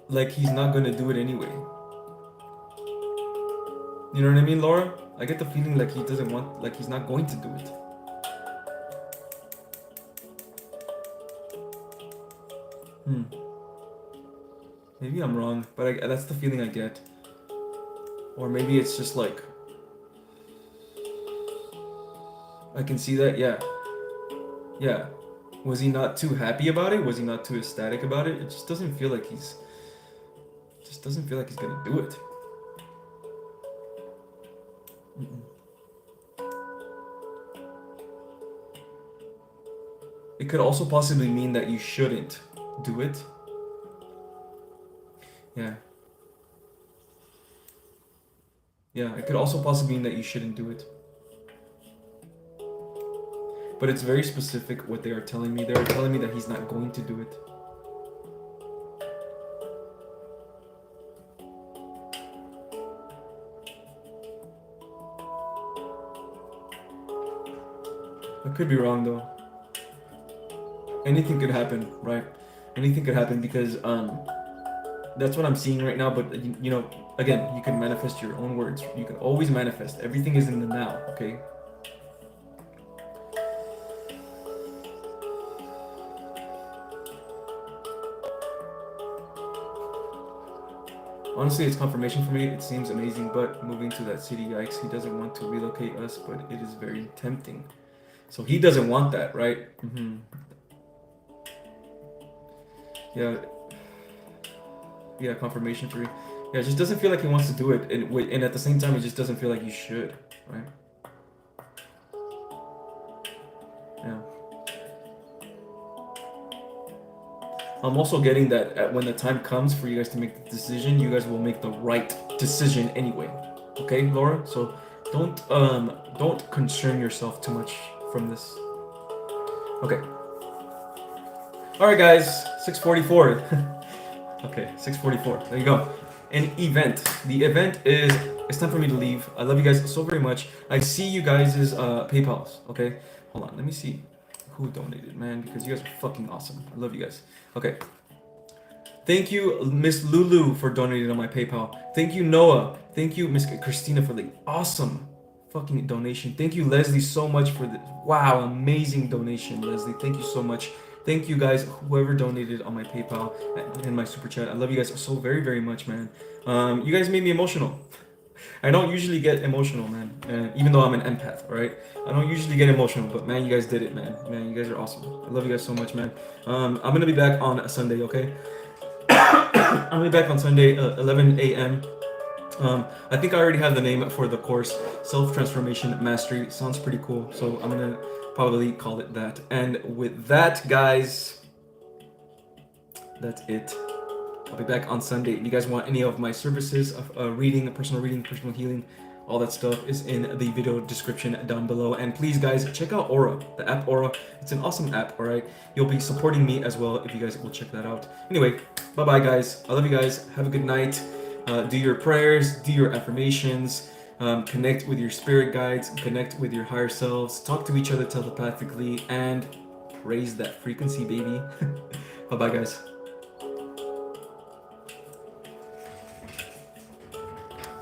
like he's not gonna do it anyway? You know what I mean, Laura? I get the feeling like he doesn't want, like he's not going to do it. Maybe I'm wrong, but that's the feeling I get. Or maybe it's just like, I can see that, yeah. Yeah. Was he not too happy about it? Was he not too ecstatic about it? It just doesn't feel like he's gonna do it. Mm-mm. It could also possibly mean that you shouldn't do it. Yeah. Yeah, it could also possibly mean that you shouldn't do it. But it's very specific what they are telling me. They are telling me that he's not going to do it. I could be wrong though. Anything could happen, right? Anything could happen because that's what I'm seeing right now. But you know, again, you can manifest your own words. You can always manifest. Everything is in the now, okay? Honestly, it's confirmation for me. It seems amazing, but moving to that city, yikes, he doesn't want to relocate us, but it is very tempting. So he doesn't want that, right? Mm-hmm. Yeah, yeah, confirmation for you. Yeah, it just doesn't feel like he wants to do it, and at the same time, it just doesn't feel like you should, right? Yeah. I'm also getting that when the time comes for you guys to make the decision, you guys will make the right decision anyway. Okay, Laura? So don't concern yourself too much from this. Okay. Alright guys, 6:44. Okay, 6:44. There you go. An event. The event is it's time for me to leave. I love you guys so very much. I see you guys' PayPals, okay? Hold on, let me see who donated, man, because you guys are fucking awesome. I love you guys. Okay. Thank you, Miss Lulu, for donating on my PayPal. Thank you, Noah. Thank you, Miss Christina, for the awesome fucking donation. Thank you, Leslie, so much for the wow, amazing donation, Leslie. Thank you so much. Thank you guys, whoever donated on my PayPal and my super chat. I love you guys so very, very much, man. You guys made me emotional. I don't usually get emotional, man. Even though I'm an empath, right? I don't usually get emotional, but man, you guys did it, man. Man, you guys are awesome. I love you guys so much, man. I'm gonna be back on Sunday, okay? I'm gonna be back on Sunday, 11 a.m. I think I already have the name for the course, Self Transformation Mastery. Sounds pretty cool, so I'm gonna probably call it that. And with that, guys, that's it. I'll be back on Sunday. If you guys want any of my services of reading, personal healing, all that stuff is in the video description down below. And please, guys, check out Aura, the app Aura. It's an awesome app, all right? You'll be supporting me as well if you guys will check that out. Anyway, bye-bye, guys. I love you guys. Have a good night. Do your prayers, do your affirmations, connect with your spirit guides, connect with your higher selves, talk to each other telepathically, and raise that frequency, baby. Bye-bye, guys.